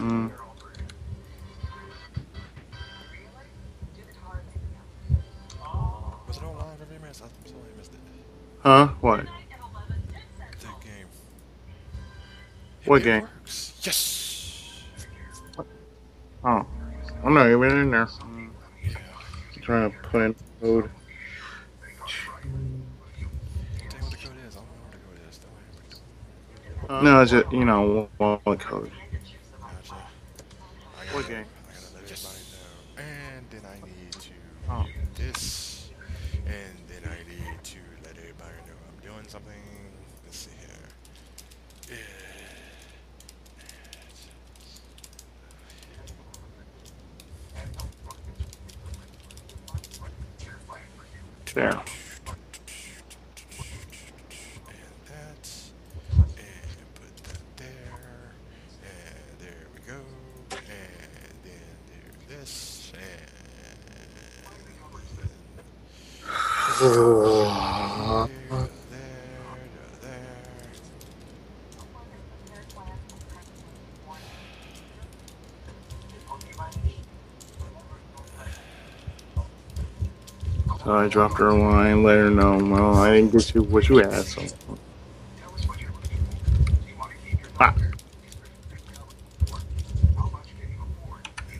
Mm. Was it all live every minute? I'm sorry I missed it. Huh? What? The game. What It game? works. Yes. Oh, I'm not even in there. Yeah. I'm trying to put in code. I'll tell you what the code is. I don't know what the code is. Don't worry. No, it's just wallet code. Gotcha. What game? I gotta let everybody know. And then I need to Oh, mute this. And then I need to let everybody know I'm doing something. Let's see here. there. And that. And put that there. And there we go. And then do this. And here, go there, go there. So I dropped her a line, let her know. Well, I didn't get you what you asked. So. Ah,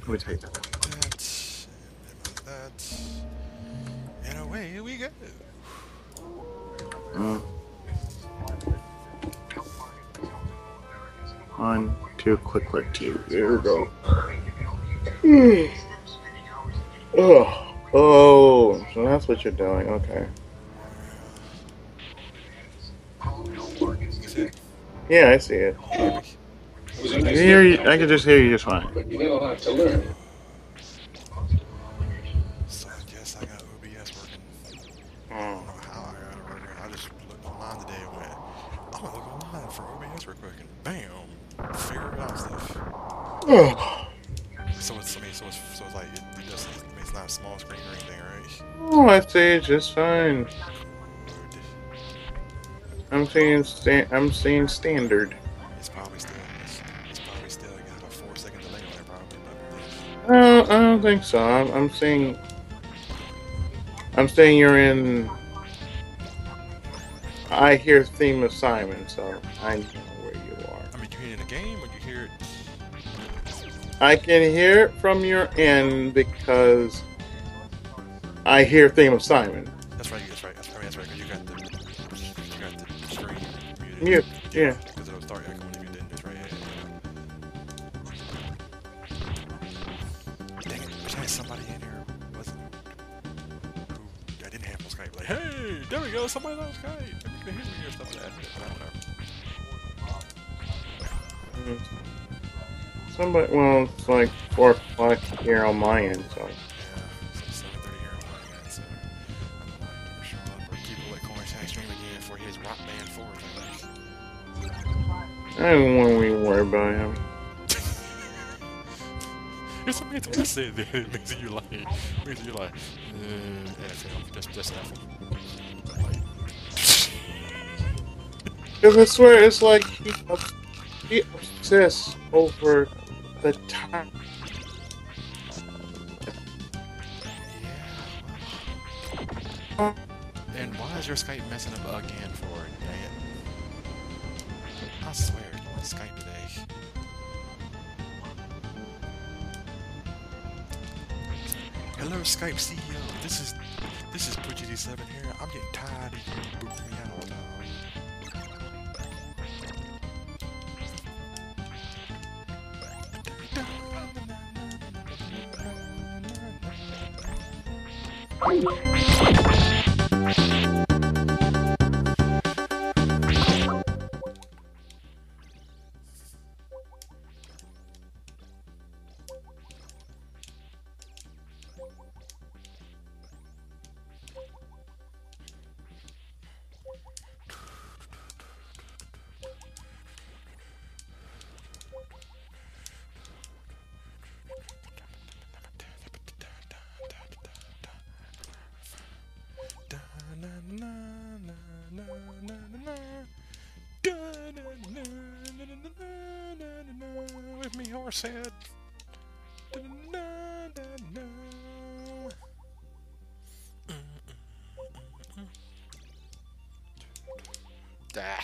let me take that. That. And that. And away we go. Mm. 1, 2, click 2. There we go. Oh, oh, so that's what you're doing. Okay. You see it? Yeah, I see it. You hear me? I can hear you. I can just hear you just fine. So I guess I got OBS working. I Mm. don't know how I got it working. I just looked online today and went, I'm gonna look online for OBS real quick and bam, figure it out stuff. So it's, I mean, so it's like it doesn't. I mean, it's not a small screen or anything, right? Oh, I see it just fine. Good. I'm seeing standard. It's probably still got a 4 second delay on it probably, but I don't think so. I'm saying you're in. I hear theme of Simon, so I know where you are. I mean, you hear it in the game or you hear it? I can hear it from your end because I hear theme of Simon. That's right. That's right. I mean, that's right. Cause you got the screen muted. Mute. Yeah, Yeah. because it'll start echoing if you didn't. That's right. Dang it! Wish I had somebody in here wasn't who I didn't have on Skype. Like, hey, there we go. Somebody's on Skype. And we can hear me or stuff like that. But I don't know. Mm. Somebody. Well, it's like 4 o'clock here on my end, so. Yeah, so 7:30 here on my end. So I don't know if you show up or people let Corey Tag stream again for his Rock Band 4 I don't want to even worry about him. There's something to say there. It makes you like, F him, just F him. Like, Because I swear it's like he obsessed over the time. yeah. And why is your Skype messing up again for it? Dang it. I swear, you on Skype today. Hello, Skype CEO. This is Pudgy7 here. I'm getting tired of you booting me out all the time. horse head. Da-da-da-da-da. Da.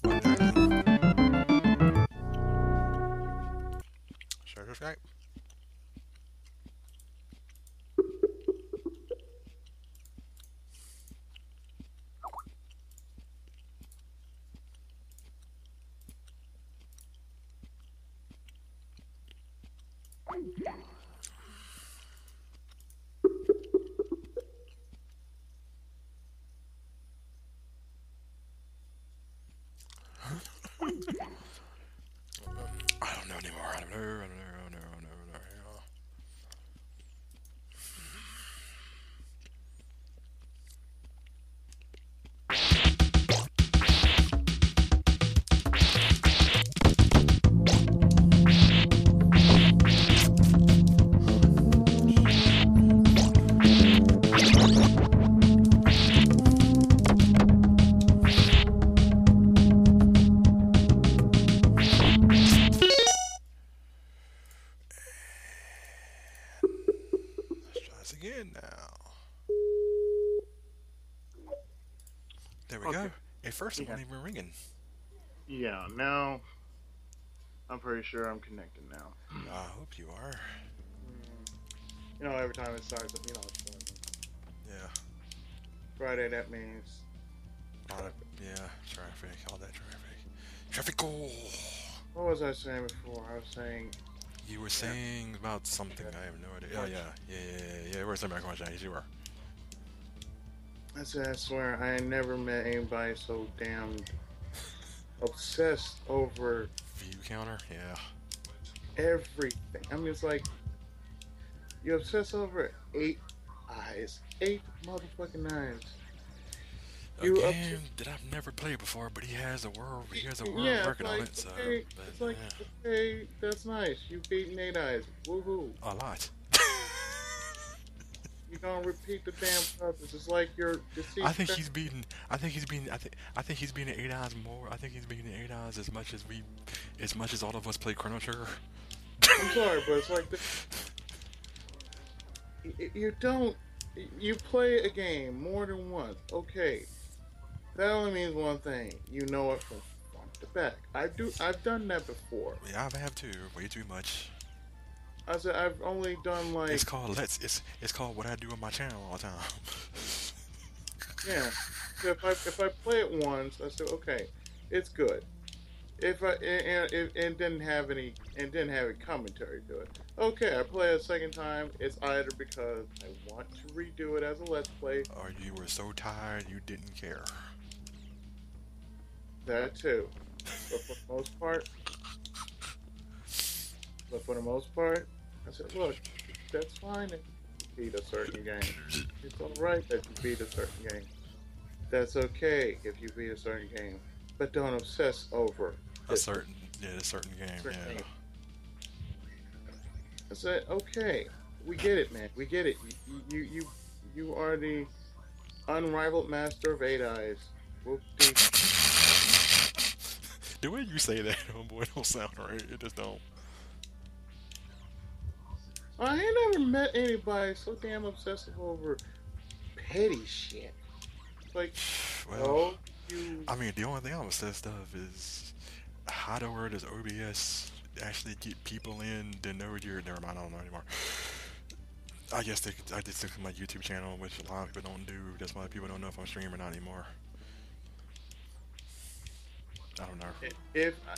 What happened? Share your Skype. I don't know anymore. I don't know. I don't know. I don't know. I don't know. I don't know. Let's try this again now. There we Okay. go. At first, it Yeah. wasn't even ringing. Yeah. Now I'm pretty sure I'm connected now. I hope you are. You know, every time it starts, it's Yeah. Friday. That means All that, yeah. Traffic. All that traffic. Traffic. what was I saying before? I was saying You were saying about something. I have no idea. Oh, yeah. Where's the back on Chinese? You were. I said I swear I ain't never met anybody so damn obsessed over View counter? Yeah. everything. I mean, it's like you obsess over 8 eyes, 8 motherfucking eyes. A You up game that I've never played before, but he has a world Yeah, it's record on like it, so okay, it's like okay, that's nice. You beaten 8 eyes, woohoo! a lot. You gonna repeat the damn process. It's like your I deceased. think he's beaten. I think he's beaten 8 eyes more. I think he's beaten 8 eyes as much as all of us play Chrono Trigger. I'm sorry, but it's like you don't. You play a game more than once. Okay, that only means one thing. You know it from front to back. I've done that before. Yeah, I have too. Way too much. I said I've only done like It's called It's called what I do on my channel all the time. yeah. So if I play it once, I said okay, it's good. If I and it didn't have any and didn't have a commentary to it. Okay, I play it a second time. It's either because I want to redo it as a let's play, Or you were so tired you didn't care. that too. But for the most part, I said, look, that's fine if you beat a certain game. It's all right that you beat a certain game. That's okay if you beat a certain game, but don't obsess over A this certain, yeah, a certain game, certain yeah. game. I said, okay, we get it, man. We get it. You are the unrivaled master of eight eyes. Whoop-de. The way you say that, homeboy, don't sound right. It just don't. I ain't never met anybody so damn obsessive over petty shit. Like, Well, oh, you. I mean, the only thing I'm obsessed of is how the word is OBS actually get people in to know you're. Never mind, I don't know anymore. I guess I just took my YouTube channel, which a lot of people don't do. That's why people don't know if I'm streaming or not anymore. I don't know.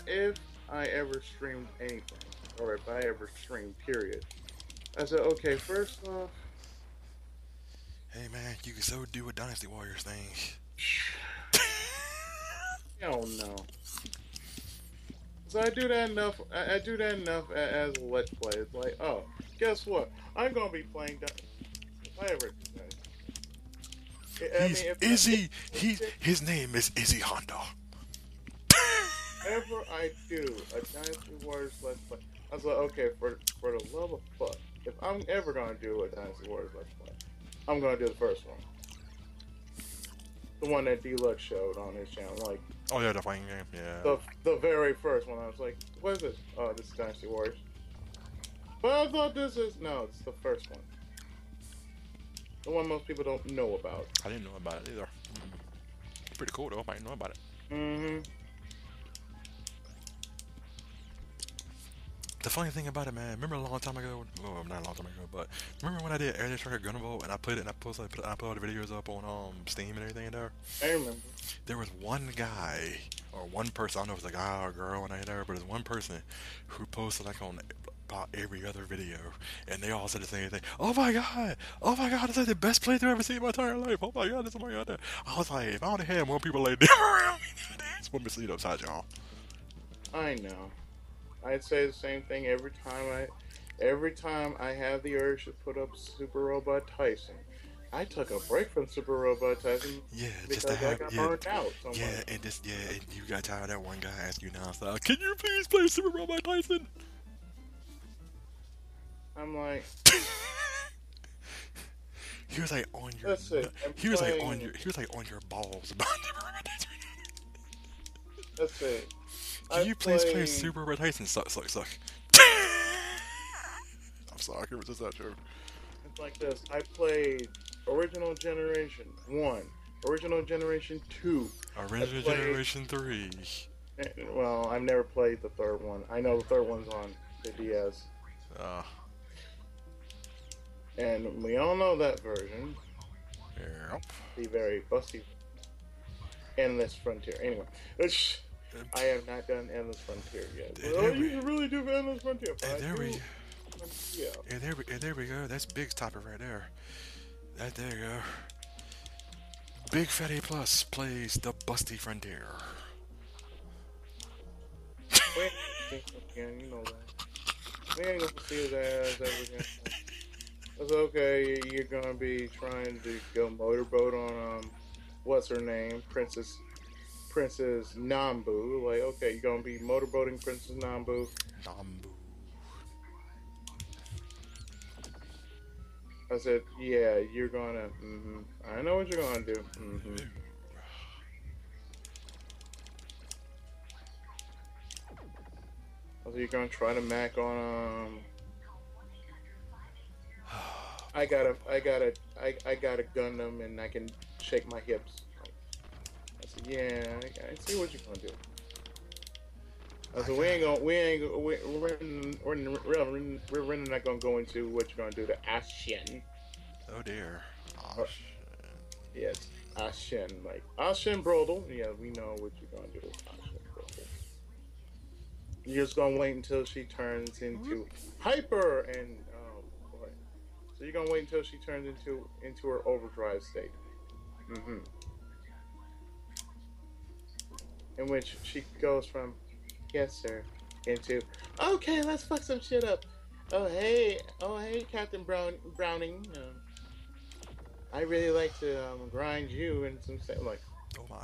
If I ever streamed anything, or if I ever streamed, period, I said, okay, first off, Hey man, you can so do a Dynasty Warriors thing. hell no. So I do that enough. I do that enough as a let's play. It's like, oh, guess what? I'm gonna be playing that. If I ever do that, I He's mean, if Izzy. His name is Izzy Honda. ever I do a Dynasty Warriors let's play, I was like, okay, for the love of fuck, if I'm ever gonna do a Dynasty Warriors let's play, I'm gonna do the first one, the one that Deluxe showed on his channel, like Oh yeah, the fighting game. Yeah. the very first one. I was like, what is this? Oh, this is Dynasty Warriors. But I thought this is no, it's the first one, the one most people don't know about. I didn't know about it either. It's pretty cool though. I didn't know about it. Mm-hmm. The funny thing about it, man, remember a long time ago? Well, not a long time ago, but remember when I did Air Striker Gunvolt and I played it and I put all the videos up on Steam and everything in there? I remember. There was one guy or one person, I don't know if it was a guy or a girl and I there, but there's one person who posted like on about every other video and they all said the same thing. Oh my god! Oh my god, this is the best playthrough I've ever seen in my entire life. Oh my god, this is my god. I was like, if I would have had more people like them around me nowadays, wouldn't be sleep upside y'all. I know. I'd say the same thing every time I have the urge to put up Super Robot Tyson. I took a break from Super Robot Tyson Yeah, because just to I have got yeah, burnt out so yeah, much. and just and you got tired of that one guy asking you nonstop, can you please play Super Robot Tyson? I'm like, He was like on your that's it. he was like on your balls about Super Robot Tyson. That's it. Can I you please play play- Super Robot Tyson? Suck. I'm sorry, it was just that joke. It's like this. I played Original Generation 1, Original Generation 2. Original played- Generation 3. Well, I've never played the third one. I know the third one's on the DS. And we all know that version. Yep. The very busty Endless Frontier. Anyway, I have not done Endless Frontier yet. There You can really do Endless Frontier. And there we Yeah. and there we go. That's Big's topic right there. There you go. Big Fatty Plus plays the Busty Frontier. Wait, again, you know that. We ain't gonna see his ass ever again. It's okay. You're gonna be trying to go motorboat on what's her name, Princess Nambu. Like, okay, you're gonna be motorboating Princess Nambu. Nambu. I said, yeah, you're gonna. I know what you're gonna do. So you're gonna try to mac on I gotta gun them and I can shake my hips. I said, yeah, I see what you're gonna do. I said, we're really not gonna go into what you're gonna do to Ashen. Oh dear. Yes, Ashen, like Ashen Brodel. Yeah, we know what you're gonna do with Ashen Brodel. You're just gonna wait until she turns into hyper and boy. So you're gonna wait until she turns into her overdrive state. In which she goes from yes sir into okay, let's fuck some shit up. Oh hey Captain Browning. I really like to grind you and some stuff like Oh my.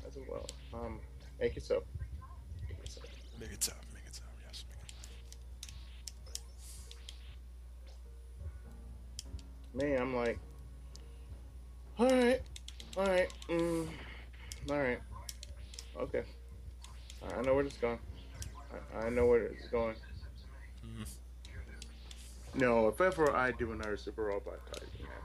as well. Make it so. Make it so. Make it tough. Make it tough. Yes. Man, I'm like, all right, all right, all right, okay. I know where it's going. I know where it's going. Mm-hmm. No, if ever I do another super robot type, man,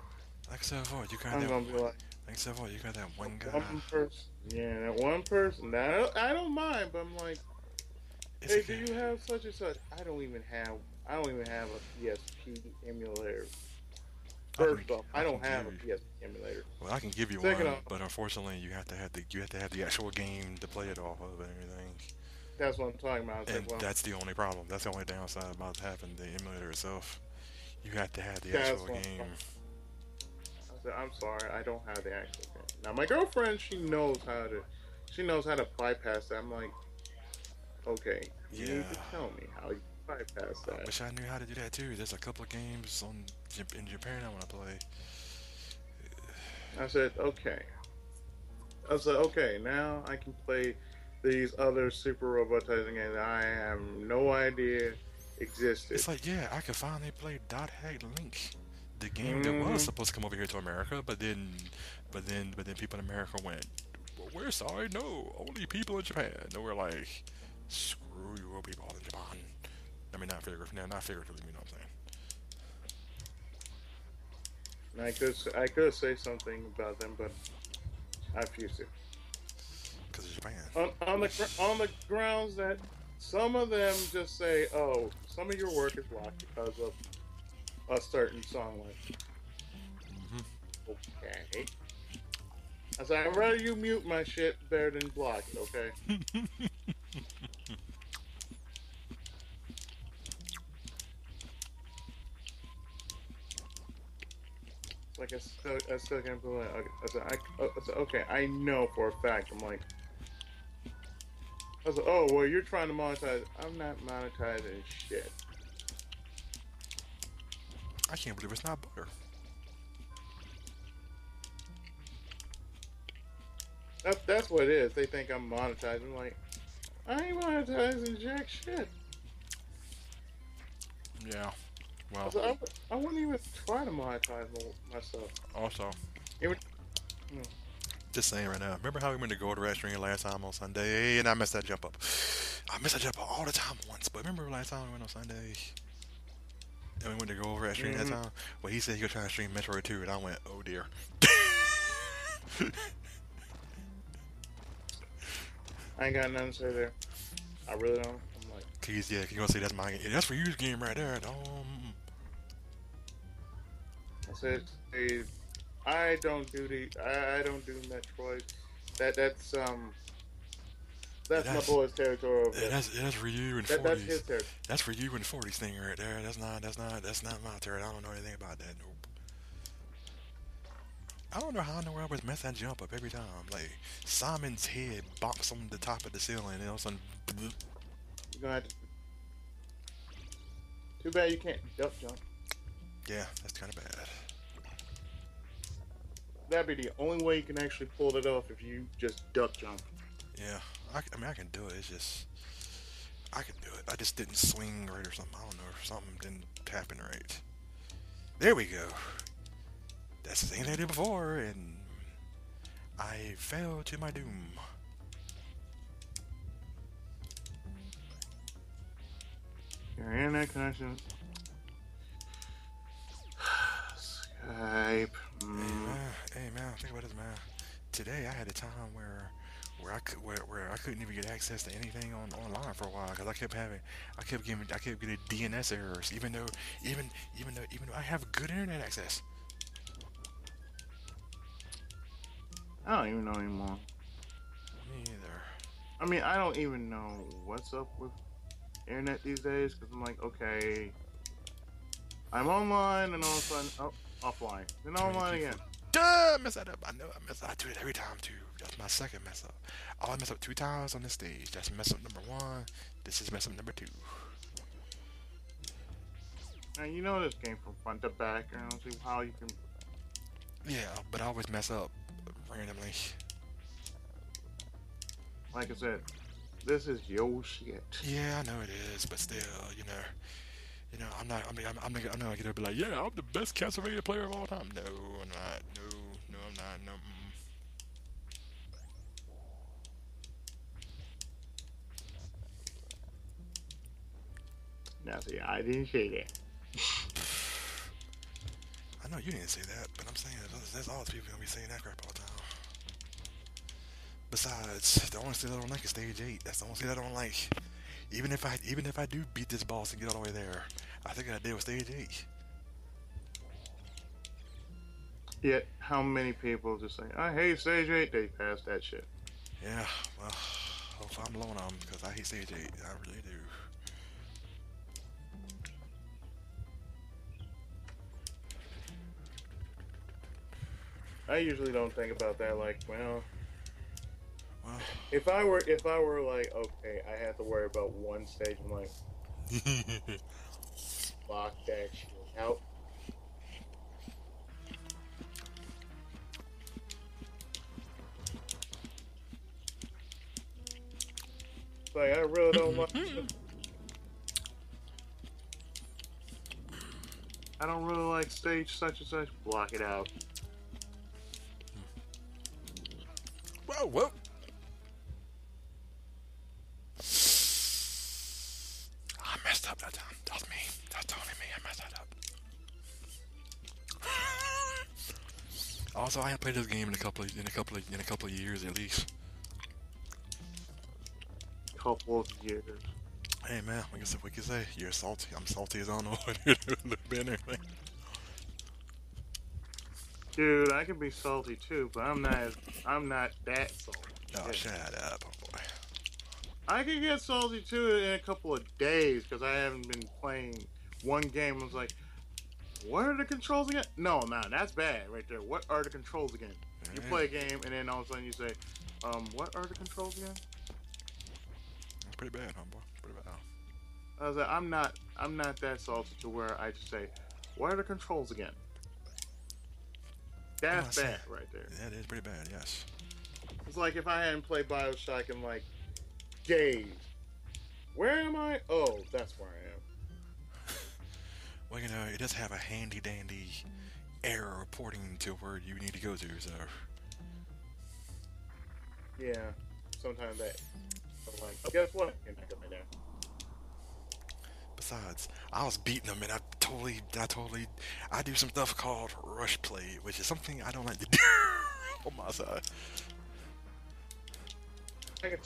Like I said before, you got I'm that. gonna be like Like I said before, you got that that one guy. one person. Yeah, that one person. That I don't mind, but I'm like, It's hey, do okay. you have such and such? I don't even have. I don't even have a PSP emulator. I can First off, I I can don't have a give PSP emulator. well I can give you Second one, off, but unfortunately you have to have the actual game to play it off of and everything. that's what I'm talking about. It's And like, well, that's the only problem. That's the only downside about having the emulator itself. You have to have the that's actual what I'm game. talking. I said, I'm sorry, I don't have the actual game. Now my girlfriend, she knows how to bypass that. I'm like, okay, you Yeah, need to tell me how you bypass I that. wish I knew how to do that too. There's a couple of games in Japan I want to play. I said, okay. I said, okay, now I can play these other super robotizing games that I have no idea existed. It's like, yeah, I could finally play Dot Hack Link, the game that was Mm-hmm. supposed to come over here to America, but then people in America went, well, we're sorry, no, only people in Japan. And we're like, screw you, people in Japan. I mean, not figuratively, you know what I'm And I could say something about them, but I refuse to. saying? Because it's Japan. On the grounds that some of them just say, "Oh, some of your work is blocked because of a certain song." Like, okay. I said, I'd rather you mute my shit better than block it. Okay. It's like I still can't believe it. I said, okay, I know for a fact. I'm like, I said, oh well, you're trying to monetize. I'm not monetizing shit. I can't believe it's not butter. That's what it is. They think I'm monetizing. I'm like, I ain't monetizing jack shit. Yeah. I Well, said, I wouldn't even try to monetize myself. also, It would, hmm. just saying right now. Remember how we went to Gold Rush Ring last time on Sunday, and I messed that jump up. I mess that jump up all the time once, but remember last time we went on Sunday, and we went to go over at stream that Mm-hmm. time? Well, he said he was trying to stream Metroid 2, and I went, oh dear. I ain't got nothing to say there. I really don't. I'm like, Cause yeah, you gonna say that's my game. That's for you game right there. I said, hey, I don't do Metroid. Yeah, That's my boy's territory over there. that's for you and That's his 40s. territory. That's for you and 40s thing right there. That's not my turn. I don't know anything about that. Nope. I don't know how in the world I was mess that jump up every time. Like Simon's head bonks on the top of the ceiling, and all of a sudden, bloop. You're gonna have to. Too bad you can't duck jump. Yeah, that's kind of bad. That'd be the only way you can actually pull it off if you just duck jump. Yeah, I mean I can do it. It's just I can do it. I just didn't swing right or something. I don't know. Something didn't happen right. There we go. That's the same thing I did before, and I fell to my doom. Your internet connection. Skype. Hey man, think about this, man. Today I had a time where I couldn't even get access to anything online for a while because I kept getting DNS errors, even though I have good internet access. I don't even know anymore. Me either. I mean, I don't even know what's up with internet these days because I'm like, okay, I'm online and all of a sudden, oh, offline, then Too many online people. again. Duh, mess that up. I know I mess. I do it every time too. That's my second mess up. I mess up 2 times on this stage. That's mess up number one. This is mess up number two. Now you know this game from front to back, and I don't see how you can Yeah, but I always mess up randomly. Like I said, this is your shit. Yeah, I know it is, but still, I'm not. I mean, I'm not gonna be like, yeah, I'm the best Castlevania player of all time. No, I'm not. No, no, I'm not. No. Now, see, I didn't say that. I know you didn't say that, but I'm saying there's all these people gonna be saying that crap all the time. Besides, the only stage I don't like is stage 8. That's the only stage I don't like. Even if I do beat this boss and get all the way there, I think I did with stage 8. Yet, how many people just say, I hate Stage 8, they passed that shit. Yeah, well, hopefully I'm alone on them because I hate stage 8. I really do. I usually don't think about that, like, well, Well, if I were like, okay, I have to worry about one stage, I'm like, lock that shit out. Like, I really don't like, I don't really like stage such and such, block it out. whoa, whoa. I messed up that time. That was me. That's totally me. I messed that up. Also, I haven't played this game in a couple of years at least. Couple of years. Hey man, I guess if we could say you're salty, I'm salty as I don't know what you're doing anything. Dude, I can be salty too, but I'm not that salty. Oh, Shit. shut up, oh boy. I can get salty too in a couple of days because I haven't been playing one game. I was like, what are the controls again? No, that's bad right there. What are the controls again? You Yeah, play a game and then all of a sudden you say, what are the controls again? it's pretty bad, homeboy. It's pretty bad. I was like, I'm not that salty to where I just say, what are the controls again? Oh, I That's see. bad right there. Yeah, it is pretty bad. Yes. It's like if I hadn't played Bioshock in like days. Where am I? Oh, that's where I am. Well, it does have a handy dandy error reporting to where you need to go to. So, Yeah, sometimes that. I'm like, guess what? You're not coming there. besides, I was beating them, and I do some stuff called rush play, which is something I don't like to do on my side. I can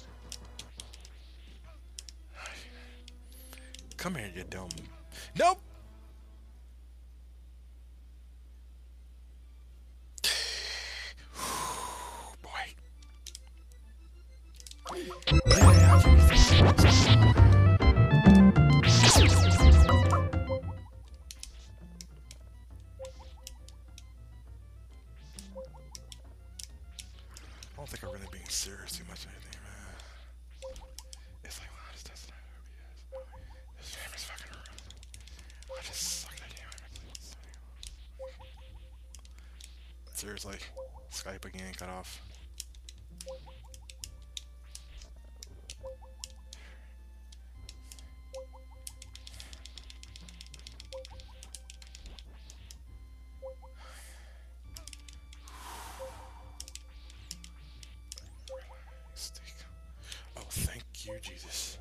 Come here, you dumb. Nope. Boy. I don't think I'm really being serious too much or anything, man. It's like, well, this doesn't have OBS. This game is fucking rude. I just suck at that game. Seriously. Skype again, cut off. Stick. Oh, thank you, Jesus.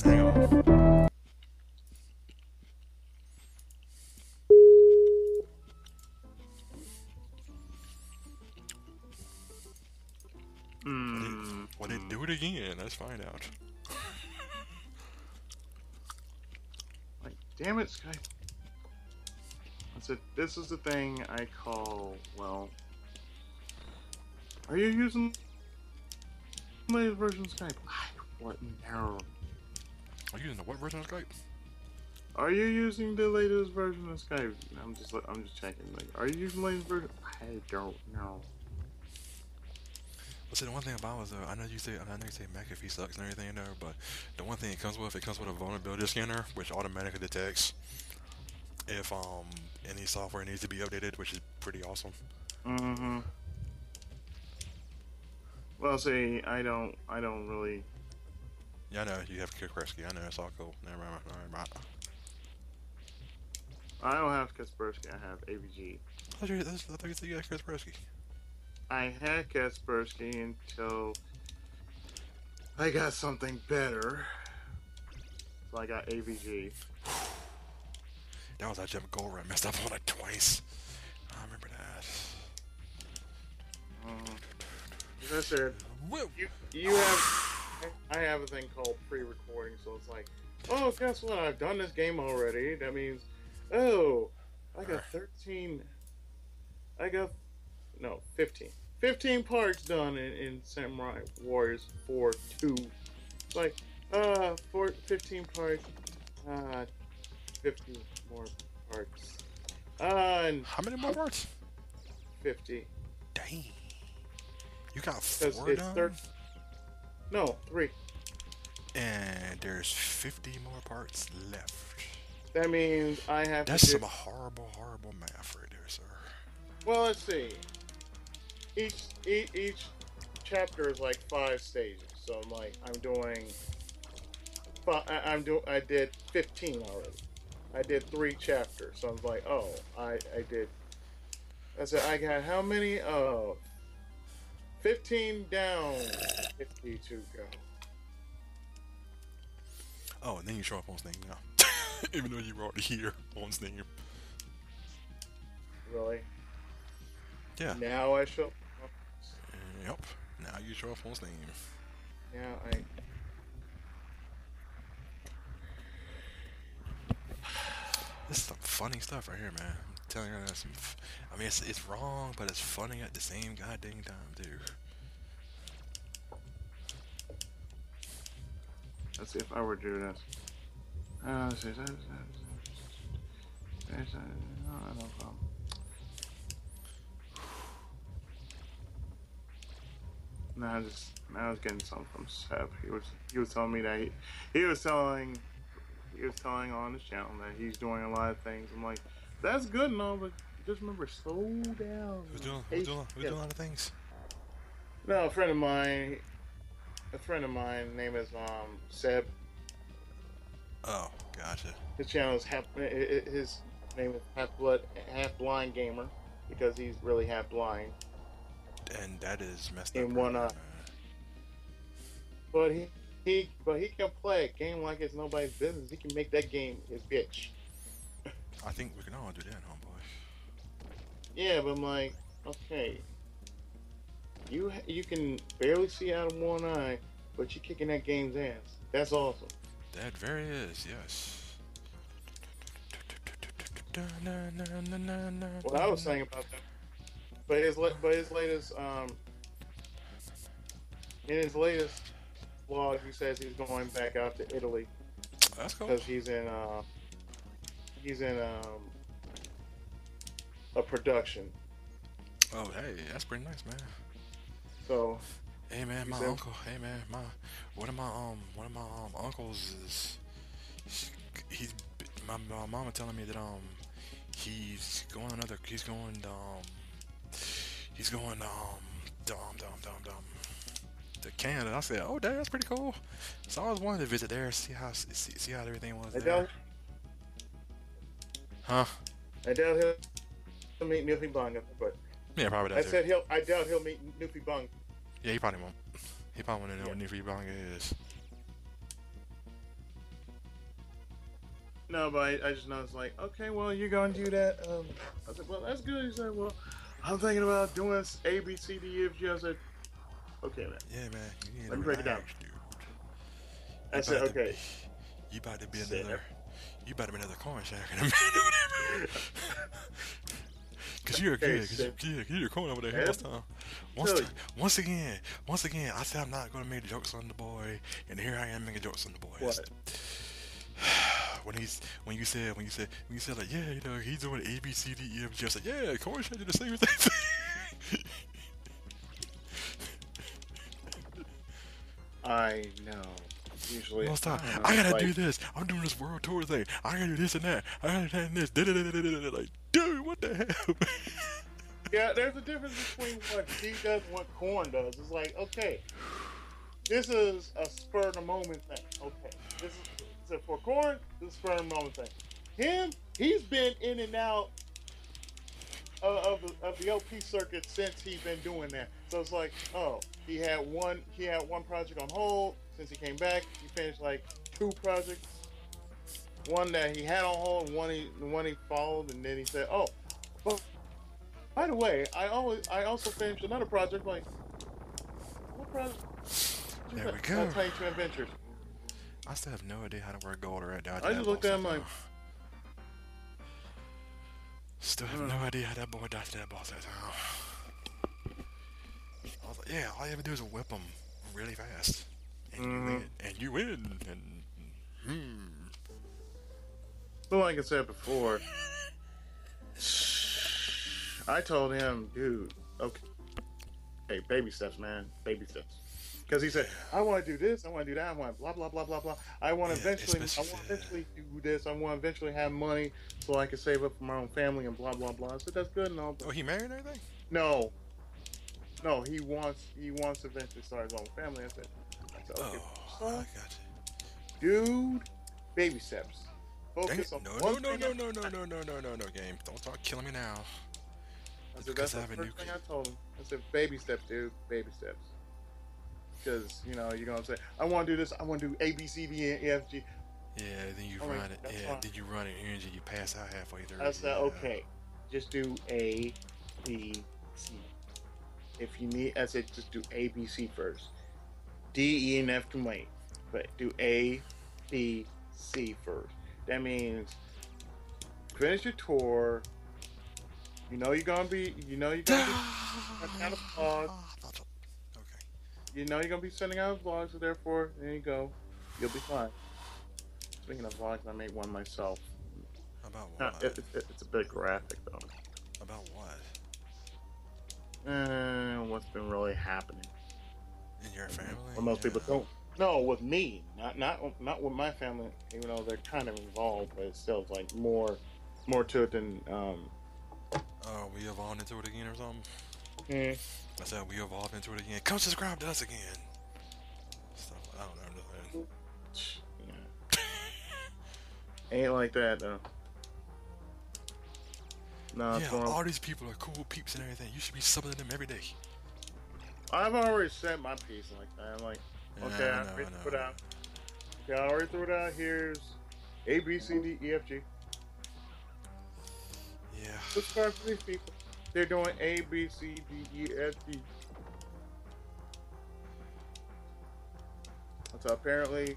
Hang on. Will they do it again? Let's find out. Like, damn it, Skype. I said, this is the thing I call, well, are you using the latest version of Skype? What now? Are you using the what version of Skype? Are you using the latest version of Skype? I'm just checking. Like, are you using the latest version? I don't know. Well, see, the one thing about it is, I know you say McAfee sucks and everything, but the one thing it comes with a vulnerability scanner, which automatically detects if any software needs to be updated, which is pretty awesome. Mm-hmm. Well, see, I don't really. Yeah, I know you have Kaspersky. I know it's all cool. Never mind. I don't have Kaspersky. I have AVG. I thought you said you had Kaspersky. I had Kaspersky until I got something better. So I got AVG. That was that Jim Gold I messed up on it twice. I remember that. As I said, you have. I have a thing called pre-recording, so it's like, oh, guess what? I've done this game already. That means, oh, I got 13. I got 15. 15 parts done in Samurai Warriors 4 2. It's like, 15 parts. 50 more parts. And how many more parts? 50. Dang. You got 4 done? No, 3. And there's 50 more parts left. That means I have That's some horrible math right there, sir. Well, let's see. Each chapter is like 5 stages. So I'm like, I did 15 already. I did 3 chapters. So I was like, oh, I did. I said, I got how many? 15 down, 50 to go. Oh, and then you show up on Steam now. Even though you were already here on Steam. Really? Yeah. Now I show up. Yep. Now you show up on Steam. Now This is some funny stuff right here, man. I'm telling you, that's some. I mean, it's wrong, but it's funny at the same goddamn time, too. Let's see if I were to do this. Let's see. No problem. I was getting something from Seb. He was telling me that he was telling on his channel that he's doing a lot of things. I'm like, that's good and all, but just remember, slow down. Who's doing a lot of things? No, a friend of mine. Name is Seb. Oh, gotcha. His channel is his name is Half Blind Gamer, because he's really half blind. And that is messed in up. One eye. But he can play a game like it's nobody's business. He can make that game his bitch. I think we can all do that, homeboy. Yeah, but I'm like, okay, you can barely see out of one eye, but you're kicking that game's ass. That's awesome. That very is, yes. What I was saying about that, but his latest in his latest vlog, he says he's going back out to Italy. That's cool. Because he's in a production. Oh, hey, that's pretty nice, man. So Hey man, You my said uncle. Hey man, my one of my uncles is he's my mama telling me that he's going to Canada. I said, oh dang, that's pretty cool. So I was wanting to visit there, see how everything was I there. doubt Huh? I doubt he'll meet Newfie Bung, but Yeah, probably I that too. said I doubt he'll meet Newfie Bung. Yeah, he probably won't. He probably won't know Yeah. what New Banga is. No, but I just know it's like, okay, well, you're gonna do that. I said, well, that's good. He said, well, I'm thinking about doing this A, B, C, D, E, F, G. I said, okay, man, Yeah, man, you need let to me break it down. relax, dude. I You said, about to okay, be, you about to be sit another, up. you about to be another corn shack in a minute. Cause you're Okay, good, sit you're corn over there up. last time. Tell you. Once again, I said I'm not gonna make jokes on the boy, and here I am making jokes on the boy. What? When you said like, yeah, you know, he's doing A B C D E F G. I said, yeah, corn shack did the same thing. I know. Usually, No, stop. I don't know. I It's gotta like, do this. I'm doing this world tour thing. I gotta do this and that. I gotta do that and this. Da-da-da-da-da-da. Like, dude, what the hell? yeah, there's a difference between what he does and what Corn does. It's like, okay, this is a spur of the moment thing. Okay, this is so for Corn, this is a spur of the moment thing. Him, he's been in and out of the LP circuit since he's been doing that. So it's like, oh, he had one project on hold since he came back. He finished like two projects. One that he had on hold, one he followed, and then he said, oh, but by the way, I also finished another project. Like, what project? There we go. Tiny Two Adventures. I still have no idea how to work gold or that. I just looked at him like, Still have no idea how that boy died to that boss that time. I was like, yeah, all you have to do is whip him really fast, and you win, and but like I said before, I told him, dude, okay, hey, baby steps, man, baby steps. Because he said, I want to do this, I want to do that, I want blah blah blah blah blah. I want to eventually do this. I want to eventually have money so I can save up for my own family and blah blah blah. I said, that's good and all, but oh, he married and everything. no, no, he wants to eventually start his own family. I said, okay, Oh, I son, got dude, baby steps. you. Dang it. Focus on No, one no, no, thing. no, no, no, no, no, no, no, no, game. Don't start killing me now. I It's said, because that's I the have a first new. thing I told him. I said, baby steps, dude, baby steps. Because, you're going to say, I want to do this, I want to do A, B, C, D, E, F, G. Yeah, then you I'm run like, it. that's Yeah, fine. then you run it energy. You pass out halfway through. I said, Yeah. okay, just do A, B, C. If you need, I said, just do A, B, C first. D, E, and F can wait. But do A, B, C first. That means finish your tour. You're gonna be sending out a vlog. Okay. You know you're gonna be sending out a vlog, so therefore, there you go. You'll be fine. Speaking of vlogs, I made one myself. About what? It's a bit graphic though. About what? What's been really happening? In your family? What most people don't. No, with me, not with my family. Even though they're kind of involved, but it's still like more to it than Oh, we evolved into it again or something? mm, I said we evolved into it again. Come subscribe to us again. Stuff. I don't know. yeah. Ain't like that though. No, it's Yeah, more. all these people are cool peeps and everything. You should be subbing to them every day. I've already said my piece like that. I'm like, okay, I I know, already I know, threw it I know. out. Okay, I already threw it out. Here's A, B, C, D, E, F, G. Yeah. Subscribe to these people. They're doing A, B, C, D, E, F, G. So apparently,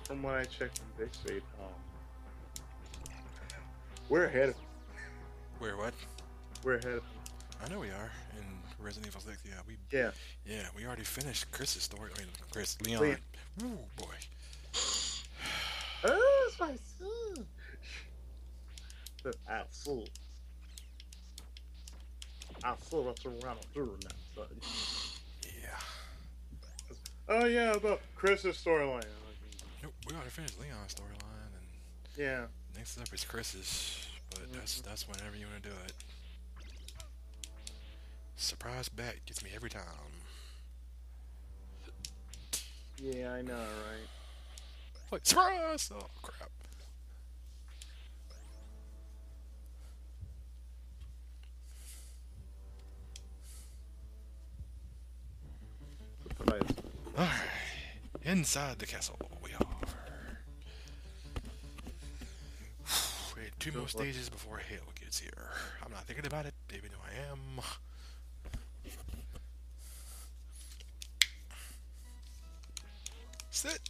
from what I checked, they said, we're ahead of them. Where what? We're ahead of them. I know we are in Resident Evil 6. Yeah. Yeah, we already finished Chris's story. I mean, Leon. Leon. Ooh, boy. Oh, it's my son. The absolute. That's what I'm trying to do now, son. Oh yeah, about Chris's storyline. Nope, we gotta finish Leon's storyline, and Yeah. next up is Chris's. But that's whenever you wanna do it. Surprise back gets me every time. Yeah, I know, right? Like surprise! Oh crap! Surprise. Alright, inside the castle we are. We had two more stages before hell gets here. I'm not thinking about it, even though I am. Sit.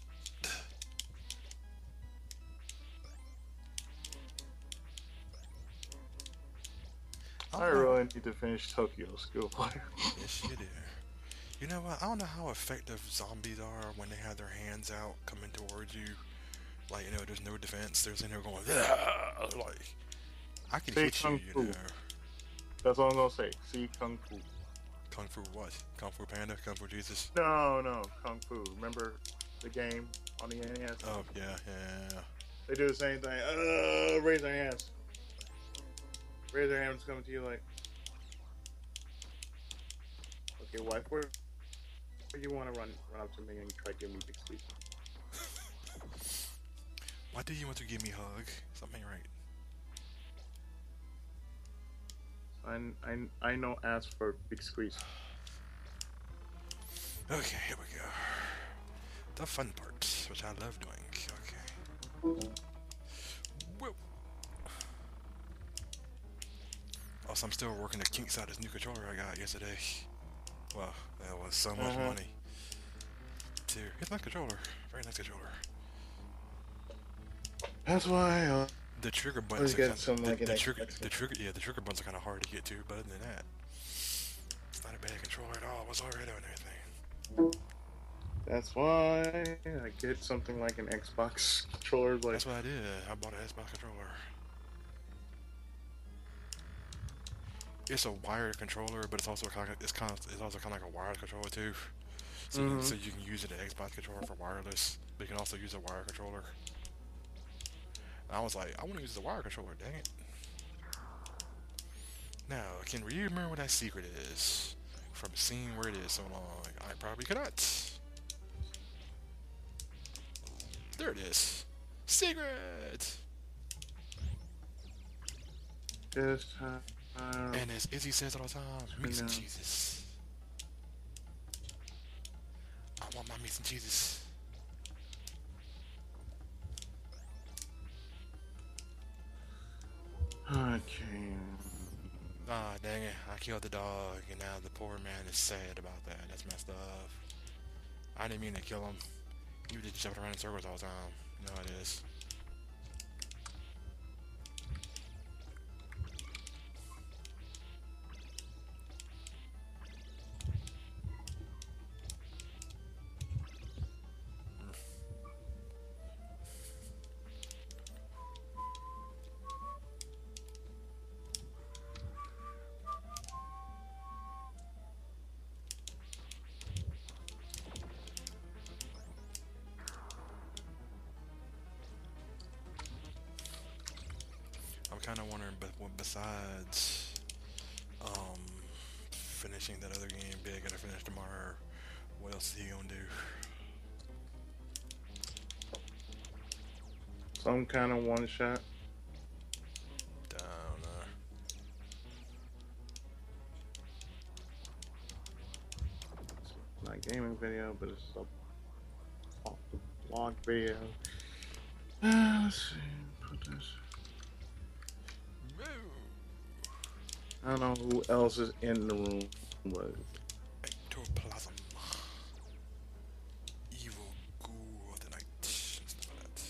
I really need to finish Tokyo School Player. Yes, you do. You know what? I don't know how effective zombies are when they have their hands out coming towards you. Like, you know, there's no defense. They're sitting there going, "Ugh," like, I can hit you, you know. That's all I'm gonna say. See Kung Fu. Kung Fu what? Kung Fu Panda? Kung Fu Jesus? No, Kung Fu. Remember the game on the NES? Oh, yeah. They do the same thing. Raise their hands. Raise their hands coming to you like, okay, wife, where you want to run up to me and try to give me big squeeze? Why do you want to give me a hug? Something right. I know. Ask for big squeeze. Okay, here we go. The fun part, which I love doing. Okay. Whoa. Also, I'm still working the kinks out of this new controller I got yesterday. Well, that was so much money. Too. It's a nice controller. Very nice controller. That's why the trigger buttons the trigger buttons are kind of hard to get to, but other than that, it's not a bad controller at all. What's already and everything. That's why I get something like an Xbox controller. Like, that's what I did. I bought an Xbox controller. It's a wired controller, but it's also kind of like a wired controller too. So, so you can use it an Xbox controller for wireless, but you can also use a wired controller. And I was like, I want to use the wired controller. Dang it! Now, can you remember what that secret is from seeing where it is so long? I probably cannot. There it is. Secret. And as Izzy says all the time, meats and cheeses. I want my meats and cheeses. Okay. Ah, dang it. I killed the dog, and now the poor man is sad about that. That's messed up. I didn't mean to kill him. You just jumping around in circles all the time. You know how it is. I'm kind of wondering, but besides finishing that other game big, gotta finish tomorrow, what else is he gonna do? Some kind of one shot. Down. It's not a gaming video, but it's a vlog video. Let's see. Put this. I don't know who else is in the room, but Ectoplasm. Evil ghoul of the night. Stuff like that.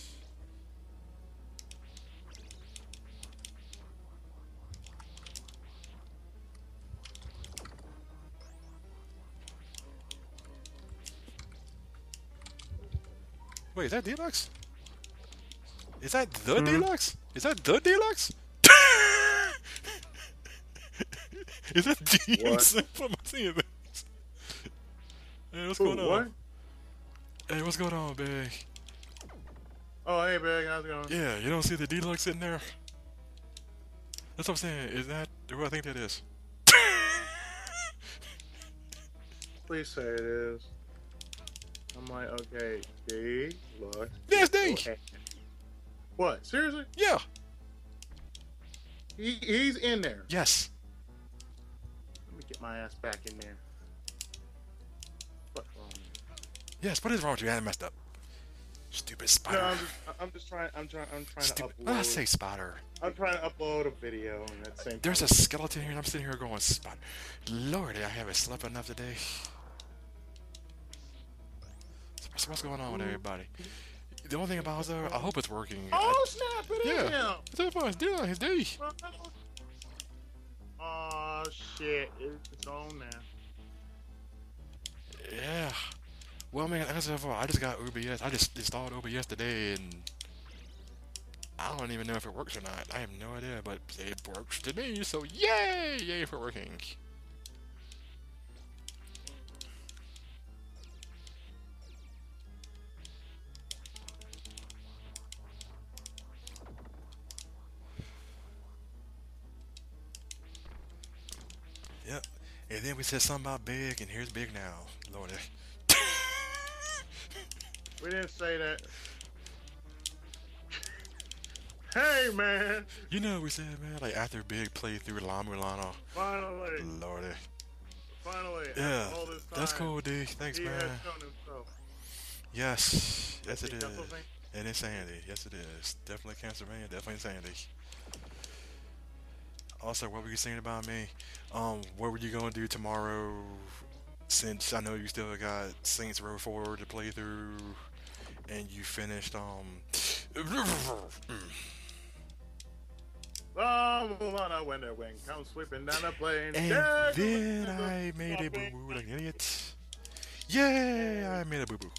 Wait, is that Deluxe? Is that the Deluxe? Is that the Deluxe? Is that DMC? What am I seeing this? Hey, what's going on? What? Hey, what's going on, big? Oh, hey, Big, how's it going? Yeah, you don't see the deluxe in there? That's what I'm saying. Is that who I think that is? Please say it is. I'm like, okay, D, look. Yes, D. Okay. What? Seriously? Yeah. He's in there. Yes. Let me get my ass back in there. What's wrong? Yes. What is wrong with you? I messed up. Stupid spider. No, I'm just trying. I'm trying Stupid. to upload. I say spider. I'm trying to upload a video, and at the same time, There's a skeleton here, and I'm sitting here going, spider. Lordy, I haven't slept enough today. So what's going on with everybody? The only thing about it, though, I hope it's working. Oh snap! It is him. It's fine. It's D. It's D. Oh shit! It's on now. Yeah. Well, man, as I said before, I just got OBS. I just installed OBS today, and I don't even know if it works or not. I have no idea, but it works to me, so yay! Yay for working. Yep. And then we said something about big, and here's big now. Lordy. We didn't say that. Hey man! You know what we said, man? Like after big playthrough La Mulana. Finally! Lordy. Finally! Yeah. After all this time, That's cool, D. Thanks, he man. has shown himself. Yes. Yes, it is. Castlevania? And Insanity. Yes, it is. Definitely Castlevania. Definitely Insanity. Also, what were you saying about me? What were you gonna do tomorrow? Since I know you still got Saints Row 4 to play through, and you finished Mulana when the wind comes sweeping down the plain. and Yeah, then I made a boo boo like an idiot. Yay! I made a boo boo.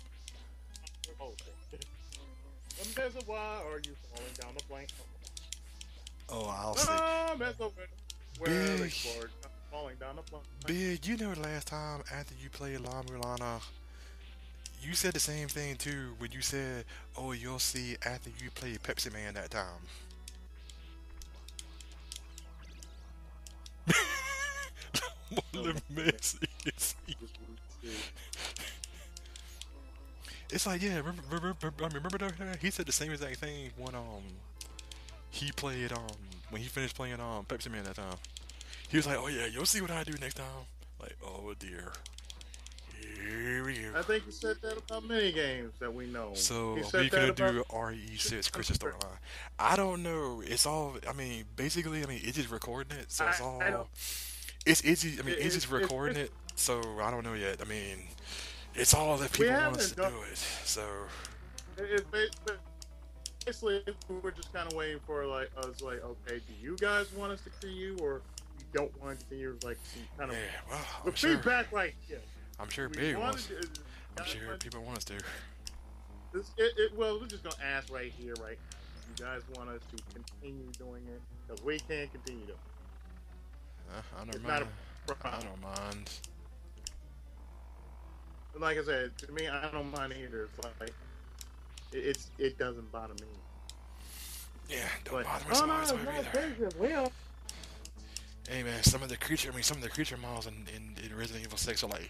There's a why are you falling down the plank? Oh, I'll say. Where Big. falling down the plank. Big, you know, last time after you played La Mulana, you said the same thing too when you said, "Oh, you'll see after you play Pepsi Man that time." It's like, yeah, remember though, he said the same exact thing when he played when he finished playing Pepsi Man that time. He was like, "Oh yeah, you'll see what I do next time." Like, oh dear, here we go. I think he said that about many games that we know. So He are said we gonna that do about- RE6 Christian storyline? I don't know. It's all. I mean, basically, I mean, it's just recording it, so it's all. I don't- It's easy. I mean, it's It's- just recording it, so I don't know yet. I mean, it's all if people want us to haven't do it. So It's basically we're just kind of waiting for like us, like, okay, do you guys want us to continue, or you don't want to continue? Like some kind of yeah, well, the I'm sure. feedback, like, yeah, I'm sure we big wanted wants. to- I'm sure people want us to. well, we're just gonna ask right here, right? You guys want us to continue doing it because we can't continue to. I don't It's not mind. a I problem. don't mind. Like I said, to me, I don't mind either. It's like it doesn't bother me. Yeah, don't But bother me so much over either. well. Hey man, some of the creature models in Resident Evil 6 are like,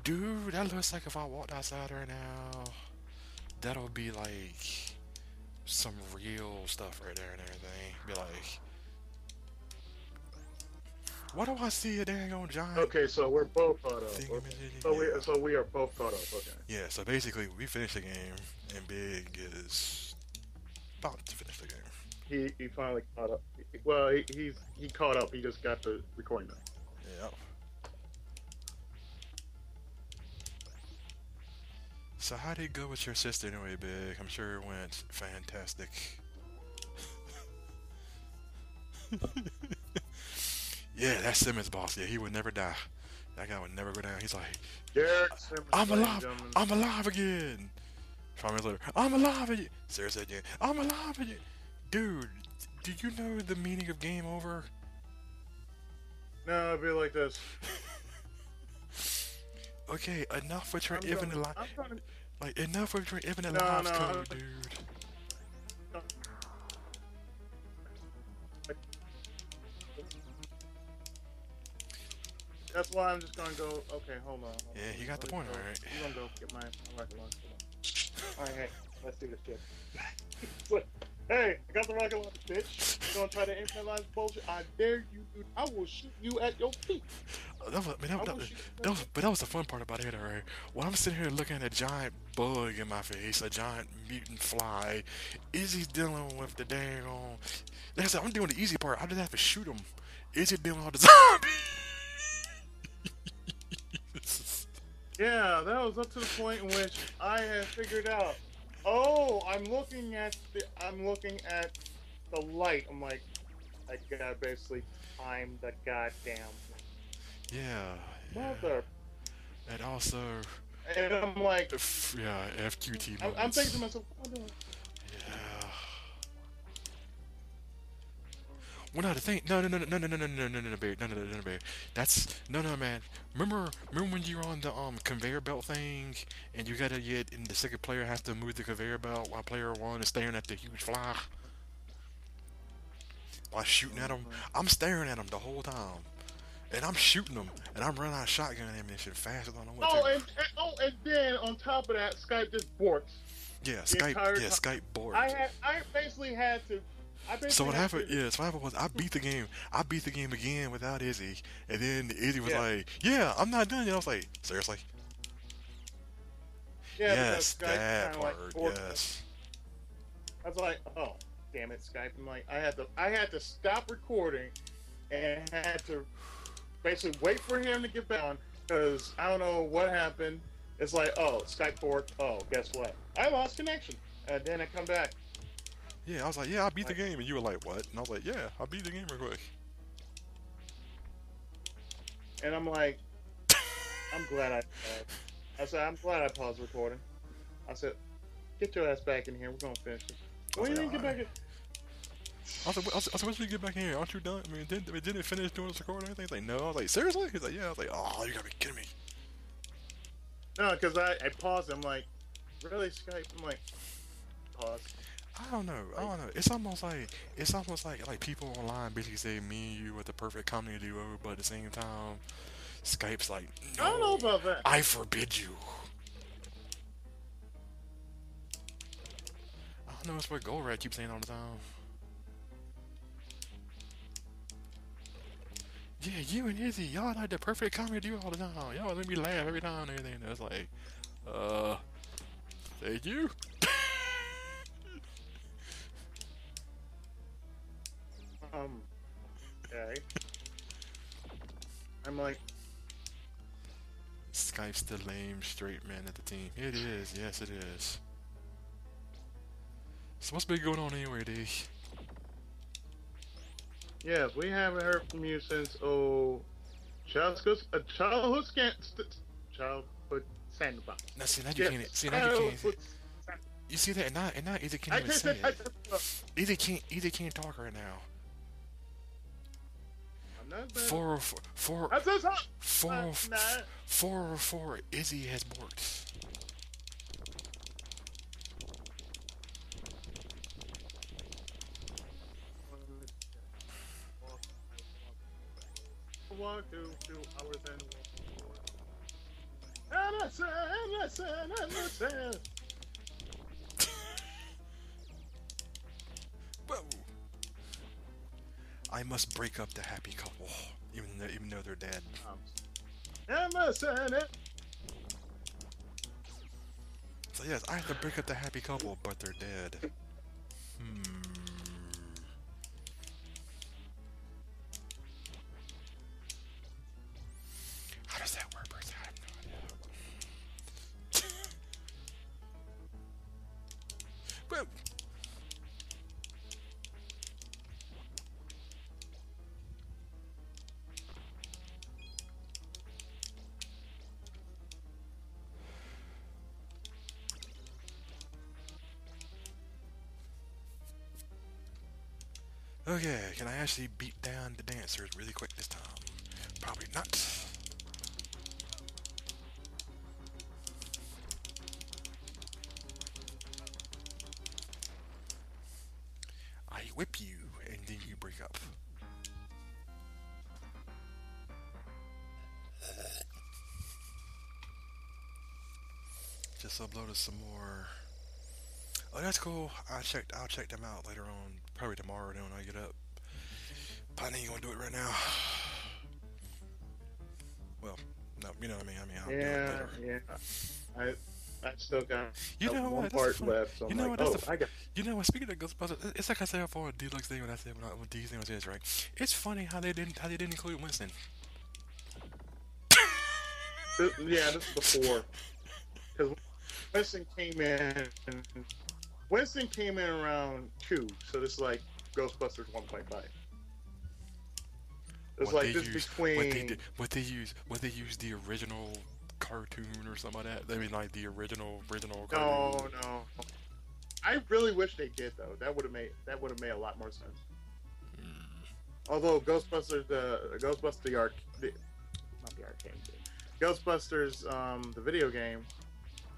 dude, that looks like if I walked outside right now, that'll be like some real stuff right there and everything. Be like, what do I see a dang on giant? Okay, so we're both caught up. thingamajiggy? So we are both caught up. Okay. Yeah, so basically we finished the game, and Big is about to finish the game. He finally caught up. Well, he caught up. He just got the recording done. Yep. So how did it go with your sister anyway, Big? I'm sure it went fantastic. Yeah, that Simmons boss, yeah, he would never die. That guy would never go down. He's like, Derek Simmons, I'm ladies and alive! gentlemen. I'm alive again! 5 minutes later, I'm alive again! Sarah said again, I'm alive again! Dude, do you know the meaning of game over? No, it'd be like this. Okay, enough with your I'm even trying alive. to- Like, enough with your infinite No, lives no. code, dude. That's why I'm just gonna go. Okay, hold on. Yeah, he got the point, Go. alright. I'm gonna go get my rocket launcher. All right, hey, let's do this shit. So, hey, I got the rocket launcher, bitch. You gonna try to improvise bullshit? I dare you, dude. I will shoot you at your feet. That was the fun part about it, alright? When I'm sitting here looking at a giant bug in my face, a giant mutant fly, Izzy's dealing with the dang on. Like I said, I'm doing the easy part. I just have to shoot him. Izzy dealing with the zombie. Yeah, that was up to the point in which I had figured out. Oh, I'm looking at the light. I'm like, I gotta basically time the goddamn Yeah, yeah. mother. And also, And I'm like, yeah, FQT I'm thinking to moments. myself, what am I doing? Yeah. Well, no, the thing, no, babe, no, babe. That's no, man. Remember when you were on the conveyor belt thing, and you gotta get, and the second player has to move the conveyor belt while player one is staring at the huge fly while shooting at him. I'm staring at him the whole time, and I'm shooting him, and I'm running out of shotgun ammunition faster than I want Oh, to. and then on top of that, Skype just borks Yeah, the entire time. Skype board. I basically had to. So what happened? Yeah, so what happened was I beat the game. I beat the game again without Izzy, and then Izzy was Yeah, like, "Yeah, I'm not done yet." I was like, "Seriously?" yeah, because Yes, Skype that kind of like part. borked. Yes. I was like, oh, damn it, Skype. I'm like, I had to stop recording and had to basically wait for him to get back on because I don't know what happened. It's like, oh, Skype borked. Oh, guess what? I lost connection. And then I come back. Yeah, I was like, "Yeah, I beat the Like, game," and you were like, "What?" And I was like, "Yeah, I beat the game real quick." and I'm like, I'm glad I said, I'm glad I paused recording. I said, get your ass back in here. We're gonna finish this. I was When like, you get back "Alright." in? I was supposed to get back in here. Aren't you done? I mean, didn't it finish doing this recording or anything? He's like, "No." I was like, "Seriously?" He's like, "Yeah." I was like, "Oh, you gotta be kidding me." No, because I paused. I'm like, really, Skype? I'm like, pause. I don't know. I Like, don't know. It's almost like people online basically say me and you are the perfect comedy duo, but at the same time, Skype's like, I don't know no, about that. I forbid you. I don't know. It's what Goldratt keeps saying all the time. Yeah, you and Izzy, y'all like the perfect comedy duo all the time. Y'all make me laugh every time and everything. And it's like, uh, thank you. Okay. I'm like, Skype's the lame straight man of the team. It is. Yes, it is. So what's been going on anyway, D? yes, we haven't heard from you since childhood sandbox. Now see, now you Yes, can't. See, now you can't. childhood. You see that? And now either can't I even just say said I it. just, Either can't talk right now. I'm not bad. Four, four, I said something. four, Nah. 404. Izzy has borked. Walk 2 hours and listen. Whoa! I must break up the happy couple, even though they're dead. And listen. So yes, I have to break up the happy couple, but they're dead. Hmm. How does that work, Bruce? I have no idea. Whoa! Okay, can I actually beat down the dancers really quick this time? Probably not. whip you, and then you break up. Just uploaded some more. Oh, that's cool. I'll check them out later on, probably tomorrow. Then when I get up. But I ain't gonna do it right now. Well, no, you know what I mean. I'll do it Yeah, later. yeah. I still got You know one what? part left. So You I'm know like, what? oh, I got. You know what? Speaking of Ghostbusters, it's like I said before, Deluxe Day when I said when Disney was this, right? It's funny how they didn't include Winston. Yeah, this is before because Winston came in. Winston came in around 2, so this is like Ghostbusters 1.5. It's like this between what they use the original cartoon or something like that. I mean, like the original cartoon. No. I really wish they did though. That would have made a lot more sense. Although Ghostbusters, not the arcade game, Ghostbusters, the video game.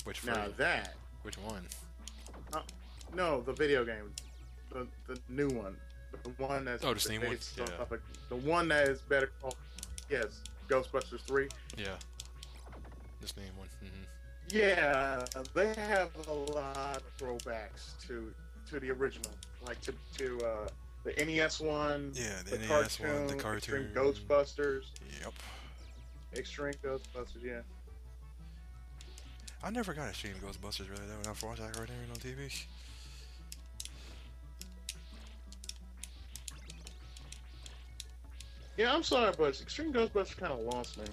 Which now that which one? No, the video game, the new one, the one that's the same one. Yeah. The one that is better called, yes, Ghostbusters 3. Yeah. The same one. Mm-hmm. Yeah, they have a lot of throwbacks to the original, like to the NES one. Yeah, the NES cartoon, one, the cartoon. Extreme Ghostbusters. Yep. Extreme Ghostbusters, yeah. I never got Extreme Ghostbusters really though. When I watched that cartoon on TV. Yeah, I'm sorry, but Extreme Ghostbusters kind of lost me.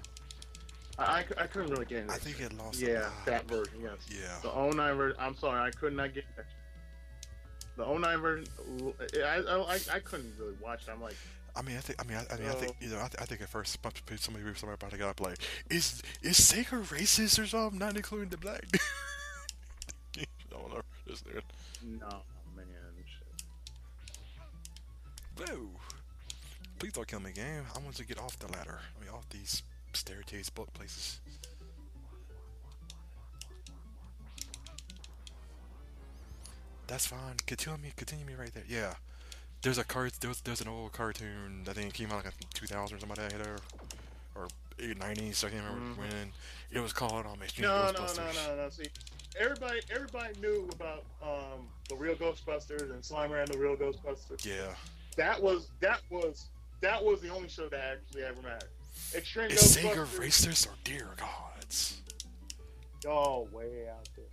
I couldn't really get into it. I think it lost. Yeah, that version, yes. Yeah. The '09 version. I'm sorry, I could not get that. The '09 version. I couldn't really watch it. I'm like. I think you know. I think at first somebody probably got like, is Sega racist or something? Not including the black. I don't know. Just there. No, man. Shit. Whoa! Please don't kill me, game. I want to get off the ladder. I mean, off these staircase book places. That's fine. Continue me right there. Yeah. There's an old cartoon I think it came out like in 2000 or something like that, or 90s. So I can't remember when. It was called Extreme Ghostbusters. No. See, everybody knew about the real Ghostbusters and Slimer and the real Ghostbusters. Yeah. That was the only show that actually ever mattered. Extreme Is Ghostbusters. Sega racist or dear gods? Oh, way out there.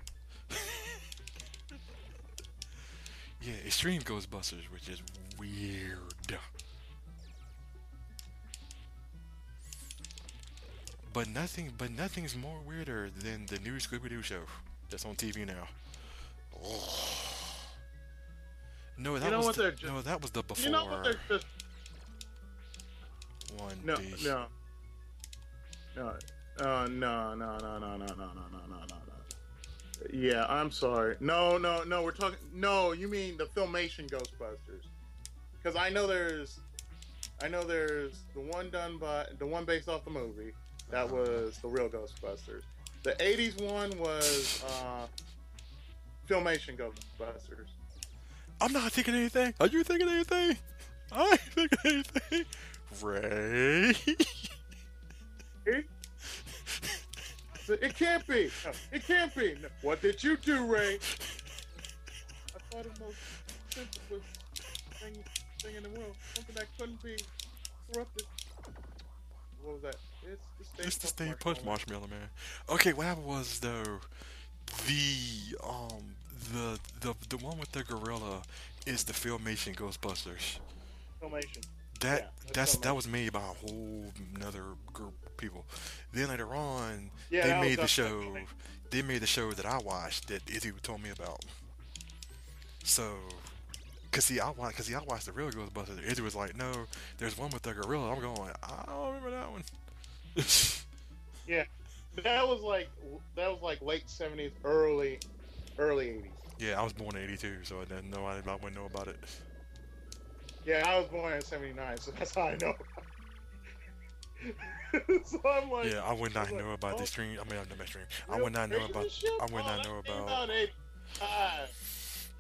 Yeah, Extreme Ghostbusters, which is weird. But nothing's more weirder than the new Scooby-Doo show that's on TV now. Oh. No, that was the before. You know what they're just. No. Yeah, I'm sorry. No. We're talking. No, you mean the Filmation Ghostbusters? Because I know there's the one based off the movie that was the real Ghostbusters. The '80s one was Filmation Ghostbusters. I'm not thinking anything. Are you thinking anything? I ain't thinking anything. Ray. It can't be. It can't be. What did you do, Ray? I thought the most sensible thing in the world. Something that couldn't be corrupted. What was that? It's the Stay Puft Marshmallow Man. Okay, what happened was though, the one with the gorilla is the Filmation Ghostbusters. Filmation. That was made by a whole another group of people. Then later on, yeah, they made the show. They made the show that I watched that Izzy told me about. So, cause I watched the real Ghostbusters. Izzy was like, "No, there's one with the gorilla." I'm going, I don't remember that one. Yeah, that was like late '70s, early '80s. Yeah, I was born in '82, so I didn't know. I wouldn't know about it. Yeah, I was born in '79, so that's how I know. So I'm like, yeah, I would not know about the stream. I mean, not the stream. I would not know about. I would not know about.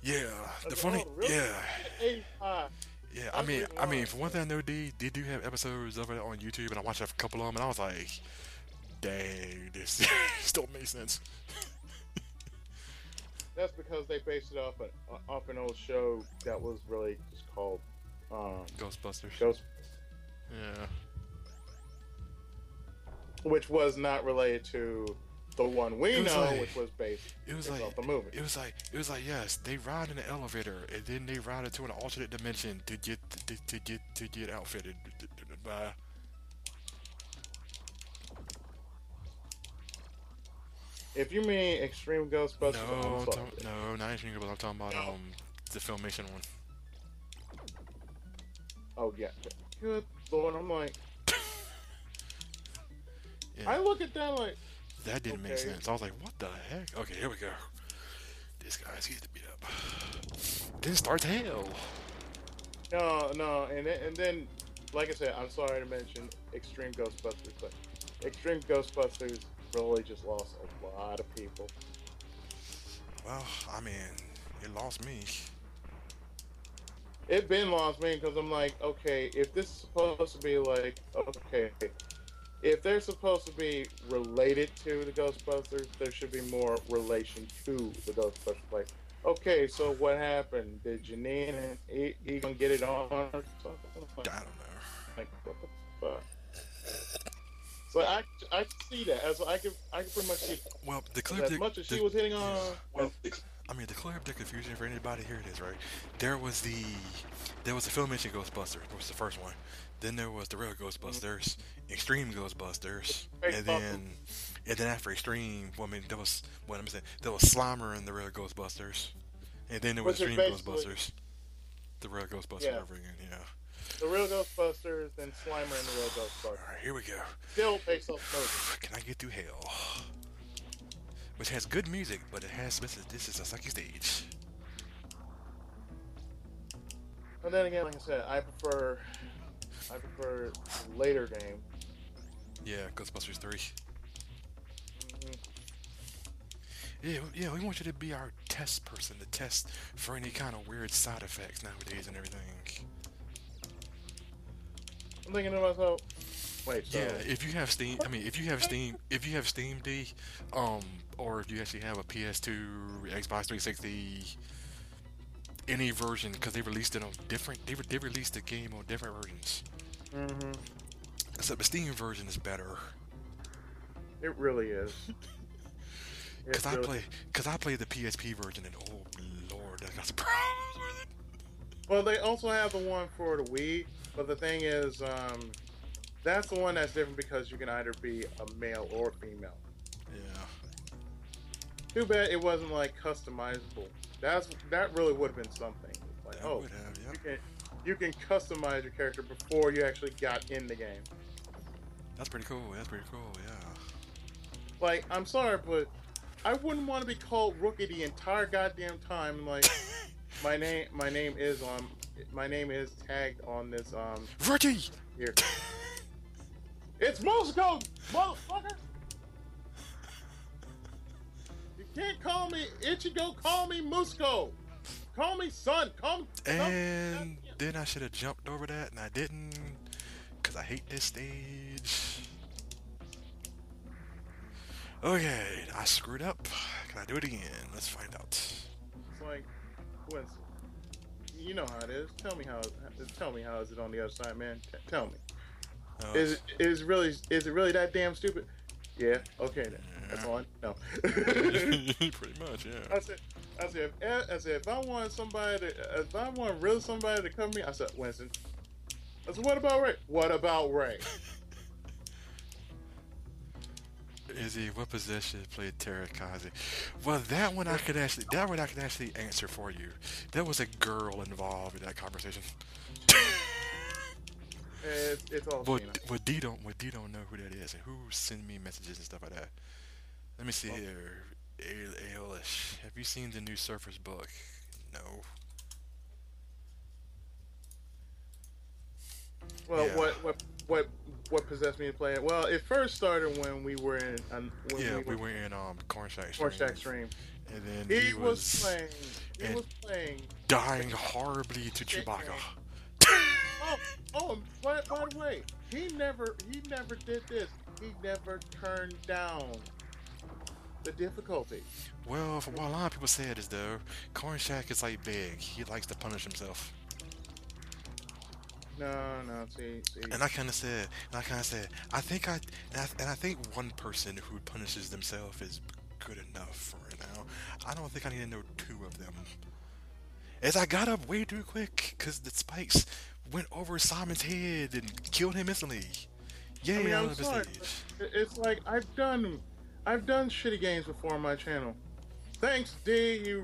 Yeah, I the said, funny, oh, really? yeah, 85. yeah. I That's the mean, reason I why. mean, for one thing, I know they do have episodes of it on YouTube, and I watched a couple of them, and I was like, dang, this still makes sense. That's because they based it off an old show that was really just called um, Ghostbusters. Ghost, Yeah. which was not related to the one It we was know, like, which was based it was based like, off the movie. yes, they ride in the elevator, and then they ride into an alternate dimension to get outfitted. By, If you mean Extreme Ghostbusters, I'm sorry. no, not anything. But I'm talking about No. the Filmation one. Oh yeah. Good Lord, I'm like, Yeah, I look at that like, that didn't make okay, sense. I was like, what the heck? Okay, here we go. This guy's getting beat up. Then starts hell. no, and then, like I said, I'm sorry to mention Extreme Ghostbusters, but Extreme Ghostbusters really just lost a lot of people. Well, I mean, it lost me. It been lost me because I'm like, okay, if this is supposed to be like, okay, if they're supposed to be related to the Ghostbusters, there should be more relation to the Ghostbusters. Like, okay, so what happened? Did Janine and Egon get it on or something? I don't know. Like what the fuck? So I see that as I can pretty much see Well, the as, clear as much as she the was hitting yeah. on. Well, I mean, to clear up the confusion for anybody, here it is, right? There was the there was the Filmation Ghostbusters, which was the first one. Then there was the real Ghostbusters, Extreme Ghostbusters, and then after Extreme, well, I mean, there was what I'm saying, there was Slimer and the real Ghostbusters, and then there was Which is Extreme basically, Ghostbusters, the real Ghostbusters yeah, over again. Yeah. the real Ghostbusters, then Slimer and the real All Ghostbusters. right, here we go. Still based off the movie. Can I get through hell? Which has good music, but it has this is a sucky stage. And then again, like I said, I prefer the later game. Yeah, Ghostbusters 3. Hmm. Yeah, we want you to be our test person to test for any kind of weird side effects nowadays and everything. I'm thinking to myself, wait, so Yeah, if you have Steam, I mean, if you have Steam D, or if you actually have a PS2, Xbox 360, any version, because they released it on different, they released the game on different versions. hmm Except the Steam version is better. it really is. It Cause I really. play, cause I played the PSP version, and oh lord, I got some problems with it. Well, they also have the one for the Wii, but the thing is, that's the one that's different because you can either be a male or female. Yeah, Too bad it wasn't like customizable. That really would have been something. Like, that oh, would have, yeah. you can customize your character before you actually got in the game. That's pretty cool. That's pretty cool. Yeah. Like, I'm sorry, but I wouldn't want to be called Rookie the entire goddamn time. Like, my name is tagged on this Rookie. here. It's Musco, motherfucker. You can't call me Ichigo. Call me Musco. Call me son. And then I should have jumped over that, and I didn't, cause I hate this stage. Okay, I screwed up. Can I do it again? Let's find out. It's like, Quincy, you know how it is. Tell me how is it on the other side, man? Tell me. Is it really that damn stupid? Yeah. Okay then. That's all I know. Pretty much, yeah. I said, if I want really somebody to cover me, I said, Winston. I said, what about Ray? What about Ray? Izzy, what possession played Terakaze? Well, that one I could actually answer for you. There was a girl involved in that conversation. It's all But Cena. D don't know who that is and who send me messages and stuff like that. Let me see here. Ailish, have you seen the new Surfer's book? No. Well, Yeah. what what what possessed me to play it? Well, it first started when we were in when Yeah, we we were were in Corn Shack Corn stream, Shack stream. and then He he was was playing. He and was playing the dying horribly to shit Chewbacca. game. Oh, oh, by the way, he never did this. He never turned down the difficulty. Well, from what a lot of people said is though, Corn Shack is like big. He likes to punish himself. No, no, see. And I kind of said, I think one person who punishes themselves is good enough for right now. I don't think I need to know two of them. As I got up way too quick, because the spikes went over Simon's head and killed him instantly. I Yay, mean, out I'm of the sorry. stage. It's like I've done shitty games before on my channel. Thanks, D.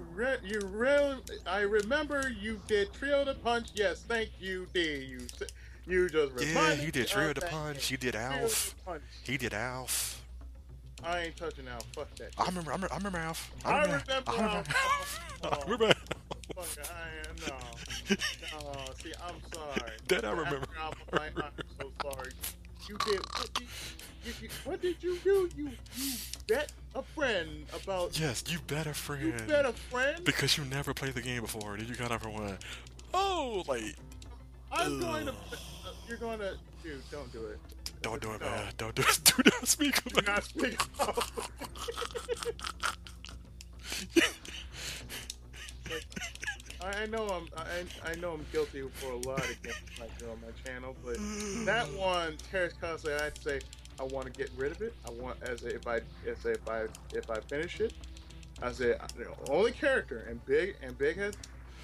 I remember you did Trio the Punch. Yes, thank you, D. You just Yeah, reminded you did me Trio of the that Punch, game. you did Trio the Alf. Punch. He did Alf. I ain't touching Alf. Fuck that. I remember Alf. I remember Alf. Alf. I remember Fuck, no. No, see, I'm sorry. that. I remember. I'm so sorry. You did what did you do? You bet a friend about Yes, you bet a friend. you bet a friend? Because you never played the game before, then you got up and went, oh, like, I'm going to you're going to dude, don't do it. don't do it, No. man. Don't do it. Do not speak Do about not speak up. Like, I know I'm guilty for a lot of games I do on my channel, but that one, Terrace Cosplay, I'd say I want to get rid of it. I want if I finish it, I say the only character and Big has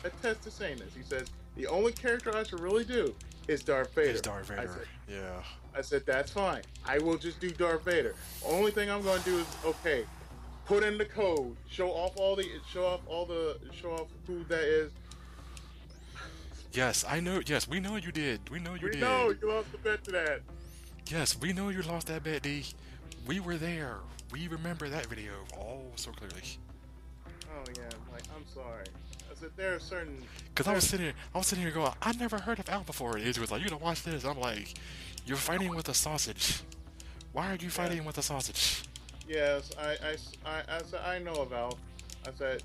attest to saying this. He says the only character I should really do is Darth Vader. It's Darth Vader. Yeah. I said that's fine. I will just do Darth Vader. Only thing I'm going to do is okay. Put in the code. Show off who that is. Yes, I know. Yes, we know you did. We know you did. No, you lost the bet to that. Yes, we know you lost that bet, D. We were there. We remember that video all so clearly. Oh yeah, I'm sorry. I said there are certain. Cause I was sitting here going, I never heard of Al before. And Izzy was like, you gotta watch this. I'm like, you're fighting with a sausage. Why are you fighting with a sausage? Yes, I said I know of Alf. I said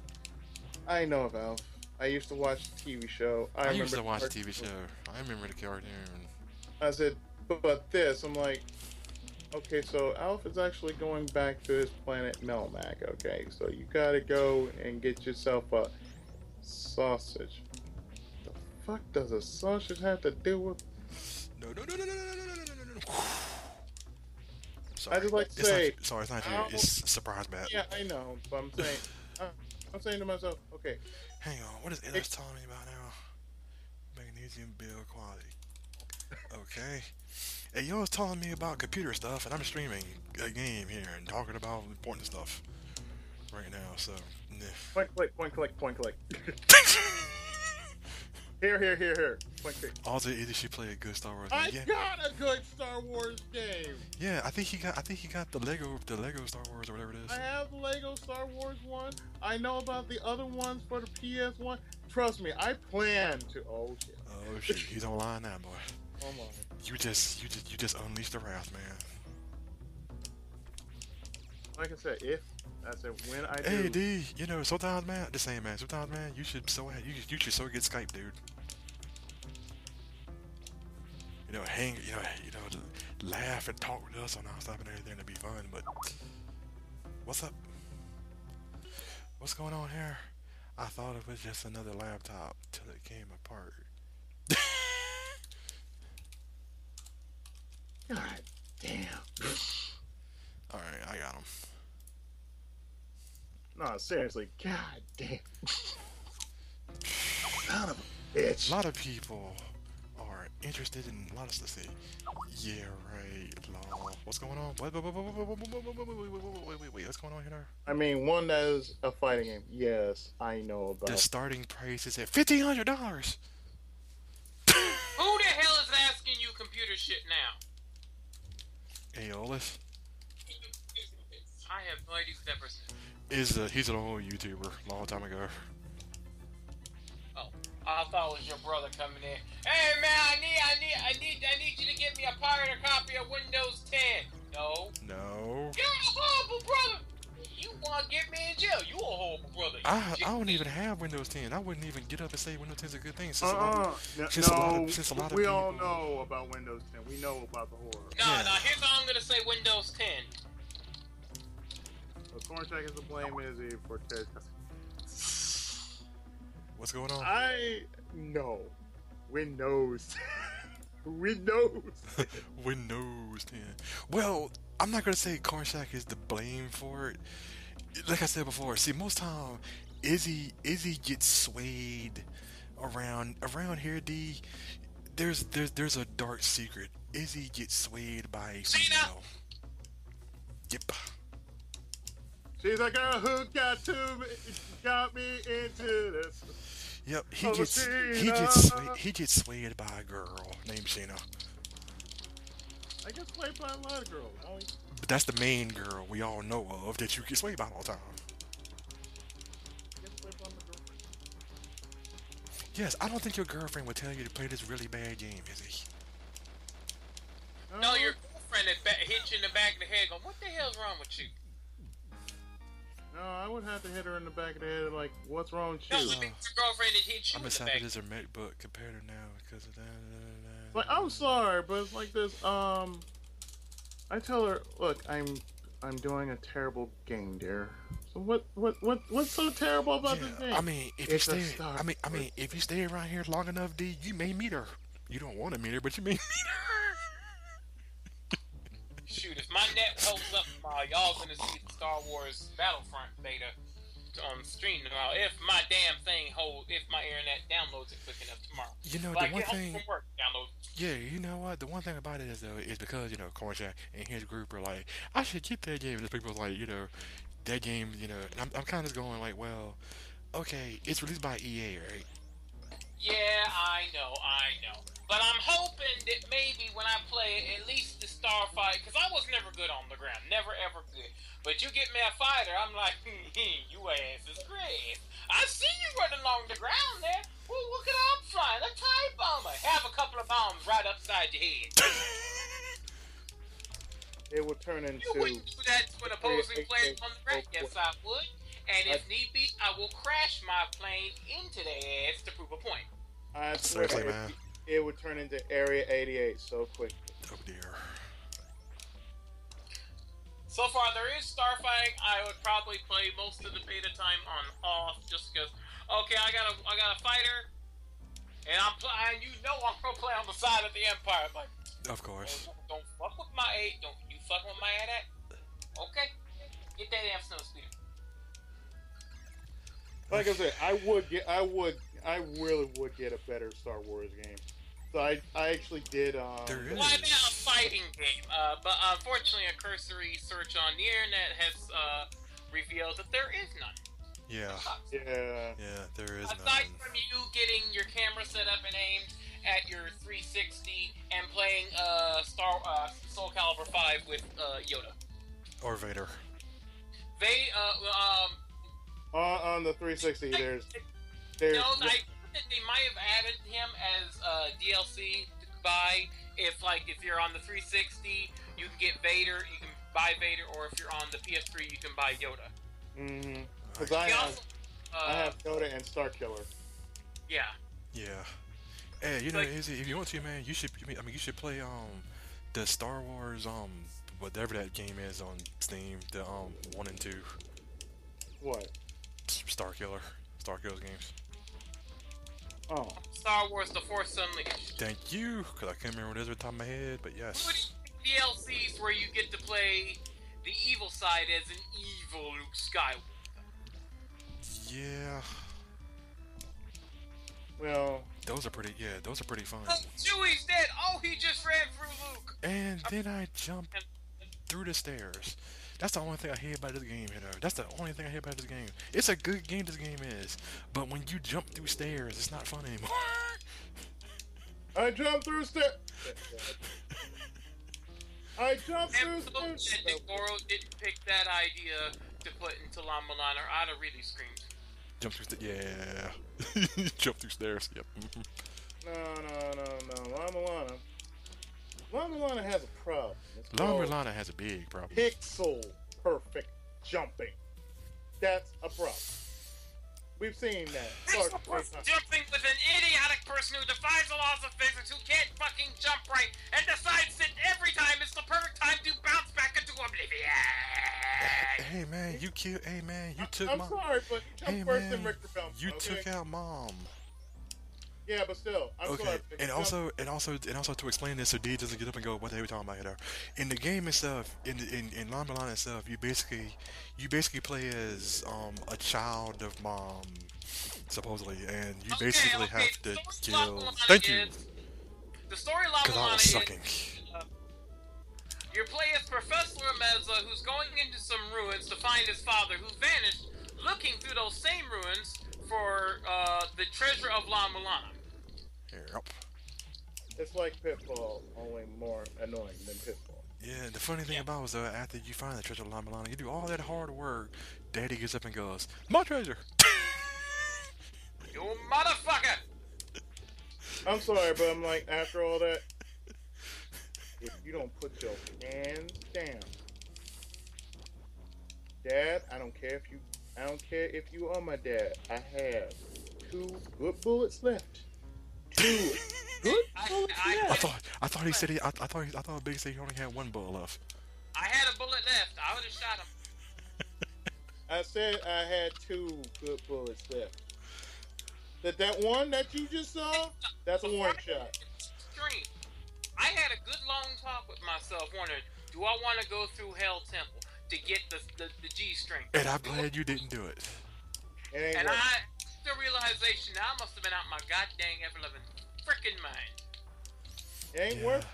I know of Alf. I used to watch the TV show. I used to watch the TV show. I remember the cartoon. I said, but this, I'm like, okay, so Alf is actually going back to his planet Melmac. Okay, so you gotta go and get yourself a sausage. The fuck does a sausage have to do with? No. I just like to say, Sorry, it's not you. It's surprise bet. yeah, I know, but I'm saying to myself, okay, Hang on, what is Ellis telling me about now? Magnesium build quality. Okay. Hey, y'all was telling me about computer stuff, and I'm streaming a game here and talking about important stuff right now, so, nah. point click. Here. Point click. Also, either she play a good Star Wars I game. got a good Star Wars game. Yeah, I think he got the Lego Star Wars or whatever it is. I have the Lego Star Wars one. I know about the other ones for the PS1. Trust me, I plan to. Oh shit. Oh shit, he's online now, boy. Oh my. You just unleashed the wrath, man. Like I said, when I do. Hey D, you know sometimes man, you should you should so get Skype, dude. You know, laugh and talk with us on our stuff and everything to be fun. But what's up? What's going on here? I thought it was just another laptop till it came apart. God damn. Alright, I got him. No, seriously. God damn. Son of a bitch. A lot of people are interested in a lot of stuff. Yeah, right. Lol. What's going on? Wait, what's going on here? I mean, one that is a fighting game. Yes, I know about. The starting price is at $1,500. Who the hell is asking you computer shit now? Aeolus I have no idea who that person is. he's an old YouTuber, long time ago. Oh. I thought it was your brother coming in. Hey man, I need you to get me a pirated copy of Windows 10. No. No. You're a horrible brother. You want to get me in jail? You a horrible brother. I don't even have Windows 10. I wouldn't even get up and say Windows 10 is a good thing. Since a lot of we people... all know about Windows 10. We know about the horror. No, here's how I'm gonna say Windows 10. So Corncheck is to blame Izzy for Terry's cussing. What's going on? I know. Windows. Windows. Windows 10. Well, I'm not gonna say Cornshack is to blame for it. Like I said before, see, most time Izzy gets swayed around here. There's a dark secret. Izzy gets swayed by a female. Yep. She's a girl who got me into this. Yep, he gets swayed by a girl named Sheena. I get swayed by a lot of girls. But that's the main girl we all know of that you get swayed by all the time. I get swayed by my girlfriend. Yes, I don't think your girlfriend would tell you to play this really bad game, is he? No, your girlfriend hit you in the back of the head going, what the hell's wrong with you? No, I would have to hit her in the back of the head like, what's wrong with you? No, I think your girlfriend had hit you I'm in as the happy back. as her MacBook compared to now because of that. Like, I'm sorry, but it's like this, I tell her, look, I'm doing a terrible game, dear. So what's so terrible about this game? I mean, if you stay around here long enough, D, you may meet her. You don't want to meet her, but you may meet her. Shoot, if my net holds up tomorrow, y'all gonna see the Star Wars Battlefront beta on stream tomorrow. If my damn thing if my internet downloads it quick enough tomorrow. You know, like, the one thing. From work, download. Yeah, you know what? The one thing about it is though, is because Cornshack and his group are like, I should get that game. And there's people like, that game, and I'm kind of going like, well, okay, it's released by EA, right? Yeah, I know. But I'm hoping that maybe when I play at least the Starfight, because I was never good on the ground, never ever good. But you get me a fighter, I'm like, you ass is great. I see you running along the ground there. Well, look at I'm flying, a TIE bomber. Have a couple of bombs right upside your head. It would turn into... You wouldn't do that to an opposing player on the ground. Yes, I would. And if need be, I will crash my plane into their ass to prove a point. I swear, it would turn into Area 88 so quick. Oh dear. So far, there is Starfighting. I would probably play most of the beta time on off, just because. Okay, I got a fighter, and I'm gonna play on the side of the Empire. Like, of course. Don't fuck with my 8. Don't you fuck with my 8? Okay, get that damn snow speeder. Like I said, I really would get a better Star Wars game. So I actually did. There is. Why not a fighting game? But unfortunately, a cursory search on the internet has revealed that there is none. Yeah. Yeah, there is Aside none. from you getting your camera set up and aimed at your 360 and playing Soul Calibur 5 with Yoda. Or Vader. On the 360, there's no, I think that they might have added him as DLC to buy. If you're on the 360, you can get Vader. You can buy Vader, or if you're on the PS3, you can buy Yoda. Mm-hmm. Because I have Yoda and Starkiller. Yeah. Yeah. Hey, Izzy, if you want to, man, you should play the Star Wars whatever that game is on Steam, the 1 and 2. What? Starkiller's games. Oh. Star Wars: The Force Unleashed. Thank you, because I can't remember what it is off the top of my head, but yes. DLCs where you get to play the evil side as an evil Luke Skywalker. Yeah. Well. Those are pretty fun. Oh, Chewie's dead! Oh, he just ran through Luke! And then I jumped through the stairs. That's the only thing I hate about this game, That's the only thing I hate about this game. It's a good game, this game is. But when you jump through stairs, it's not fun anymore. I jumped through stairs. I jumped through stairs. Goro didn't pick that idea to put into La Milano, or I'd have really screamed. Jump through yeah. Jump through stairs. Yep. No. Lama Lana has a problem. It's Lama called Lana has a big problem. pixel perfect jumping. That's a problem. We've seen that. Jumping with an idiotic person who defies the laws of physics, who can't fucking jump right, and decides that every time is the perfect time to bounce back into oblivion. Hey man, you killed. Hey man, you took. I'm sorry, but you jumped first in Richter Belt. You took out Mom. Yeah, but still, I'm sorry. And also to explain this, so D doesn't get up and go, "What the hell are we talking about here?" In the game itself, in Lama Lana itself, you basically play as a child of Mom, supposedly, and you basically have to kill. Thank you. The story Lama Because I Lana was sucking. You play as Professor Meza, who's going into some ruins to find his father, who vanished, looking through those same ruins for the treasure of Lama Lana. Yep. It's like Pitfall, only more annoying than Pitfall. Yeah, the funny thing about it was after you find the treasure of Lama Lana, you do all that hard work, Daddy gets up and goes, "My treasure!" You motherfucker! I'm sorry, but I'm like, after all that, if you don't put your hands down, Dad, I don't care if you are my dad. I have 2 good bullets left. 2 good bullets left. I thought he said I thought Big said he only had 1 bullet left. I had a bullet left. I would have shot him. I said I had 2 good bullets left. That one that you just saw, that's a warning shot. Stream. I had a good long talk with myself, wondering, do I want to go through Hell Temple to get the G string? And I'm glad you didn't do it. And the realization, I must have been out my goddamn ever-living freaking mind. It ain't worth.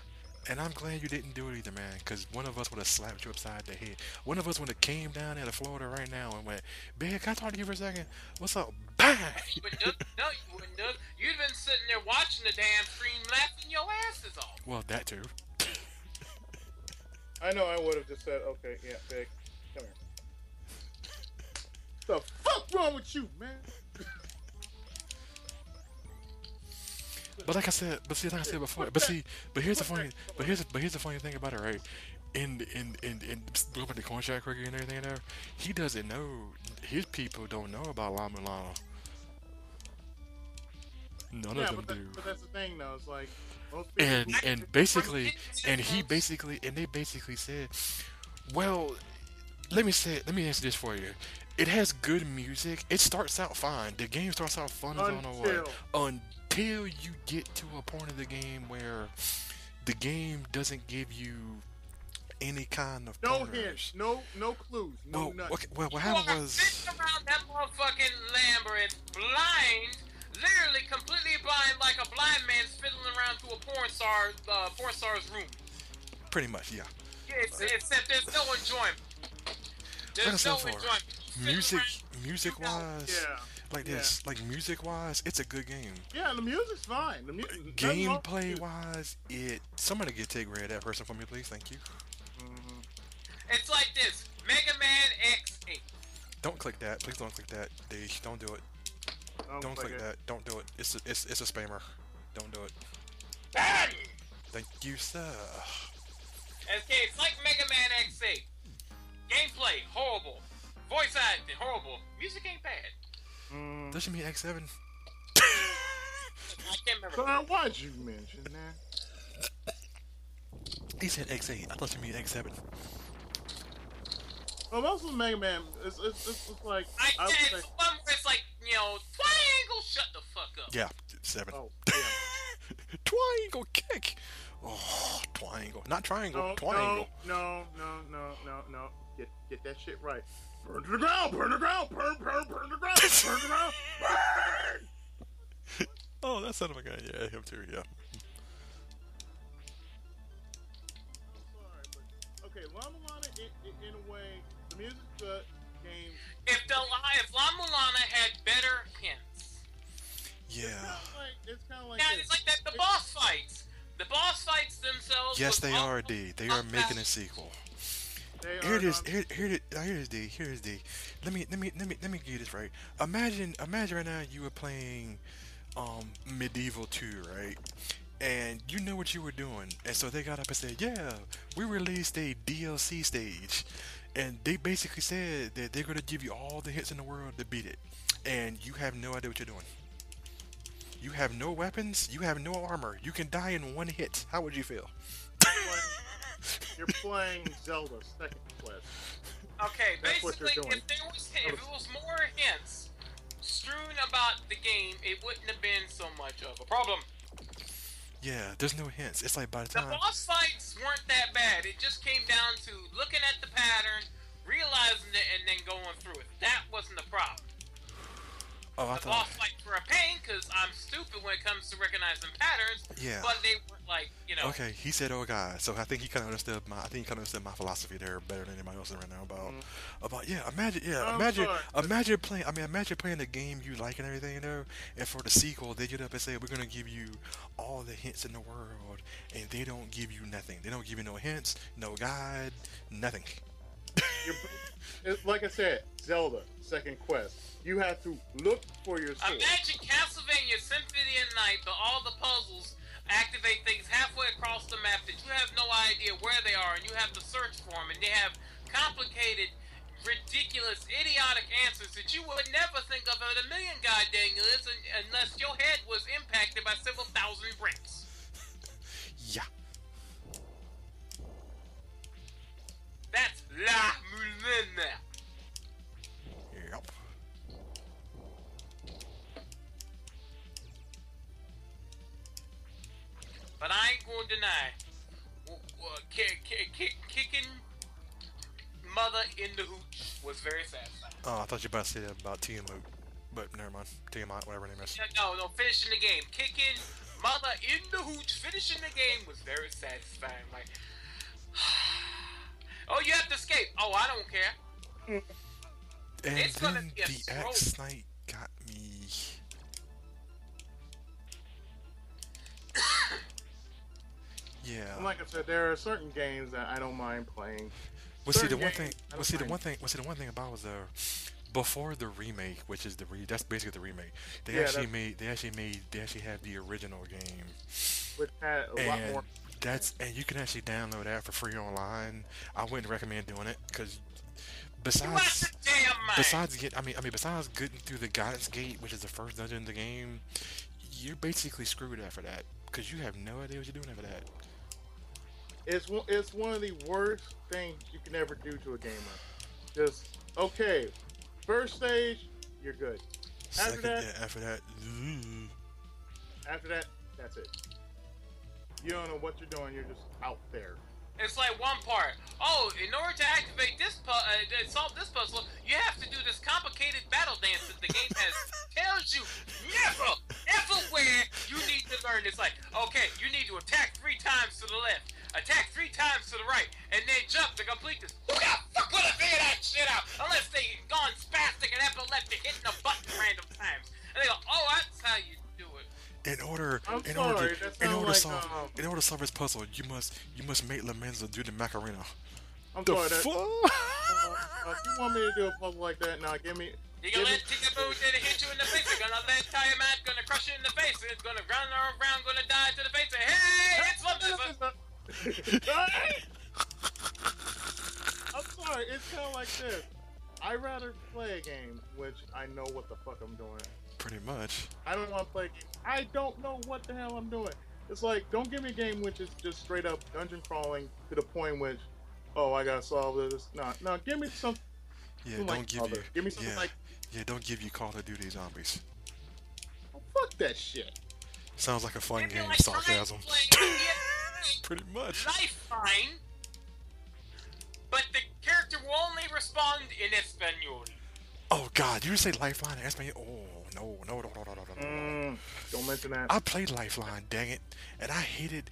And I'm glad you didn't do it either, man, because one of us would have slapped you upside the head. One of us would have came down into Florida right now and went, "Big, can I talk to you for a second? What's up?" Bang! But no, you wouldn't have. You'd been sitting there watching the damn stream, laughing your asses off. Well, that too. I know I would have just said, "Okay, yeah, Big, come here." The fuck wrong with you, man? But like I said before, here's the funny thing about it, right? In looking at the contract record and everything there, he doesn't know. His people don't know about Lama Lana. None of them do. But that's the thing, though. It's like most people. And they basically said, well, let me answer this for you. It has good music. It starts out fine. The game starts out fun as I don't know what. Until you get to a point of the game where the game doesn't give you any kind of hints, no clues, no nothing. Okay, well, what happened was sitting around that motherfucking Lambert, blind, literally completely blind, like a blind man fiddling around to a porn star's room. Pretty much, yeah. Except there's no enjoyment. There's no enjoyment. Music-wise, music-wise, it's a good game. Yeah, the music's fine. Gameplay-wise, somebody take rid of that person for me, please. Thank you. Mm-hmm. It's like this: Mega Man X8. Don't click that. Please don't click that. Don't do it. Don't click that. Don't do it. It's a spammer. Don't do it. Bad. Thank you, sir. Okay, it's like Mega Man X8. Gameplay horrible. Voice acting horrible. Music ain't bad. Does you mean X7? I can't remember. So why'd you mention that? He said X8. I thought you mean X7. Well, most of the Mega Man, it's like it's one where it's like, triangle. Shut the fuck up. Yeah, 7. Oh, yeah. Triangle kick. Oh, triangle, not triangle. Triangle. No. Get that shit right. Burn to the ground. Burn the ground. Burn the ground. Burn the ground. Burn. Oh, that son of a gun. Yeah, him too. Yeah. Okay, Lama Lana, in a way, the music's good, games. If Lama Lana had better hints. Yeah. It's kind of like. Yeah, it's like that. The boss fights. The boss fights themselves. Yes, they are. D. They are making a sequel. They Here are it is. not. Here it is, D. Here it is, D. Let me get this right. Imagine right now you were playing Medieval 2, right? And you know what you were doing, and so they got up and said, "Yeah, we released a DLC stage," and they basically said that they're gonna give you all the hits in the world to beat it, and you have no idea what you're doing. You have no weapons, you have no armor, you can die in one hit. How would you feel? You're playing. You're playing Zelda Second Quest. Okay, That's what you're basically, doing. if it was more hints strewn about the game, it wouldn't have been so much of a problem. Yeah, there's no hints. It's like by the The time. boss fights weren't that bad. It just came down to looking at the pattern, realizing it, and then going through it. That wasn't the problem. Oh, I The thought. boss fights were a pain because I'm stupid when it comes to recognizing patterns. Yeah. But they weren't like, you know. Okay, he said, "Oh God," so I think he kind of understood my. I think he kind of understood my philosophy there better than anybody else right now about yeah. Imagine playing. I mean, imagine playing the game you like and everything, you know. And for the sequel, they get up and say, "We're gonna give you all the hints in the world," and they don't give you nothing. They don't give you no hints, no guide, nothing. You're, like I said, Zelda Second Quest. You have to look for your sword. Imagine Castlevania Symphony of Night, but all the puzzles activate things halfway across the map that you have no idea where they are, and you have to search for them, and they have complicated, ridiculous, idiotic answers that you would never think of in a million goddamn years unless your head was impacted by several thousand bricks. Yeah. That's La Moulin. Yep. But I ain't gonna deny, kicking mother in the hooch was very satisfying. Oh, I thought you were about to say that about Tiamat, but never mind. Tiamat, whatever her name is. No, finishing the game. Kicking mother in the hooch, finishing the game was very satisfying. Like, oh, you have to escape. Oh, I don't care. And It's gonna then be a the scroll. X Knight got me. Yeah. And like I said, there are certain games that I don't mind playing. Well, see the certain one games thing. I Well, don't see the mind. one thing. Well, see the one thing about was before the remake, which is that's basically the remake. They Yeah, actually made. They actually have the original game, Which had a lot and more. and you can actually download that for free online. I wouldn't recommend doing it because You lost besides your damn mind. besides getting through the guidance gate, which is the first dungeon in the game, you're basically screwed after that because you have no idea what you're doing after that. It's one of the worst things you can ever do to a gamer. Just okay, first stage, you're good. After that, after that, that's it. You don't know what you're doing. You're just out there. It's like one part. Oh, in order to activate this solve this puzzle, you have to do this complicated battle dance that the game has tells you never, ever where you need to learn. It's like, okay, you need to attack 3 times to the left, attack 3 times to the right, and then jump to complete this. Who the fuck would have figured that shit out? Unless they gone spastic and epileptic, hitting a button random times, and they go, oh, that's how you do it. In order that to sounds solve this puzzle, you must make Lorenzo do the Macarena. I'm The sorry. That, fuck? if you want me to do a puzzle like that, now give me. You gonna let Tigaboo hit you in the face. You're gonna let Tiamat gonna crush you in the face. It's gonna run around, gonna die to the face. And, hey, it's something. I'm sorry. It's kind of like this. I rather play a game which I know what the fuck I'm doing. Pretty much. I don't want to play a game. I don't know what the hell I'm doing. It's like, don't give me a game which is just straight up dungeon crawling to the point which, oh, I gotta solve this. No, give me some. Yeah, something don't like give other. you. Give me something like. Yeah, don't give you Call of Duty Zombies. Oh, fuck that shit. Sounds like a fun It'd be game. like Sarcasm. playing Pretty much. Lifeline, but the character will only respond in Espanol. Oh God, you say Lifeline and ask me. Oh no. Don't mention that. I played Lifeline, dang it, and I hated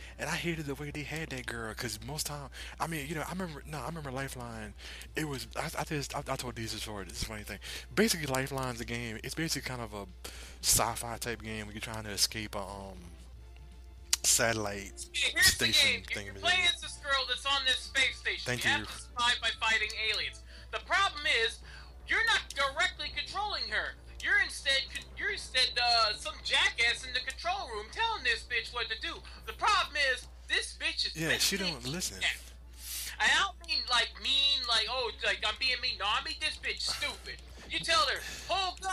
the way they had that girl. Cause most time, I mean, you know, I remember Lifeline. It was I told these before. This is a funny thing. Basically, Lifeline's a game. It's basically kind of a sci-fi type game where you're trying to escape satellite Here's the station game. thing. You're playing as this girl that's on this space station. Thank you you. have to survive by fighting aliens. The problem is, you're not directly controlling her. You're instead some jackass in the control room telling this bitch what to do. The problem is, this bitch is Yeah, she don't listen. I don't mean like mean, like oh, like I'm being mean. No, I mean this bitch stupid. You tell her, hold gun,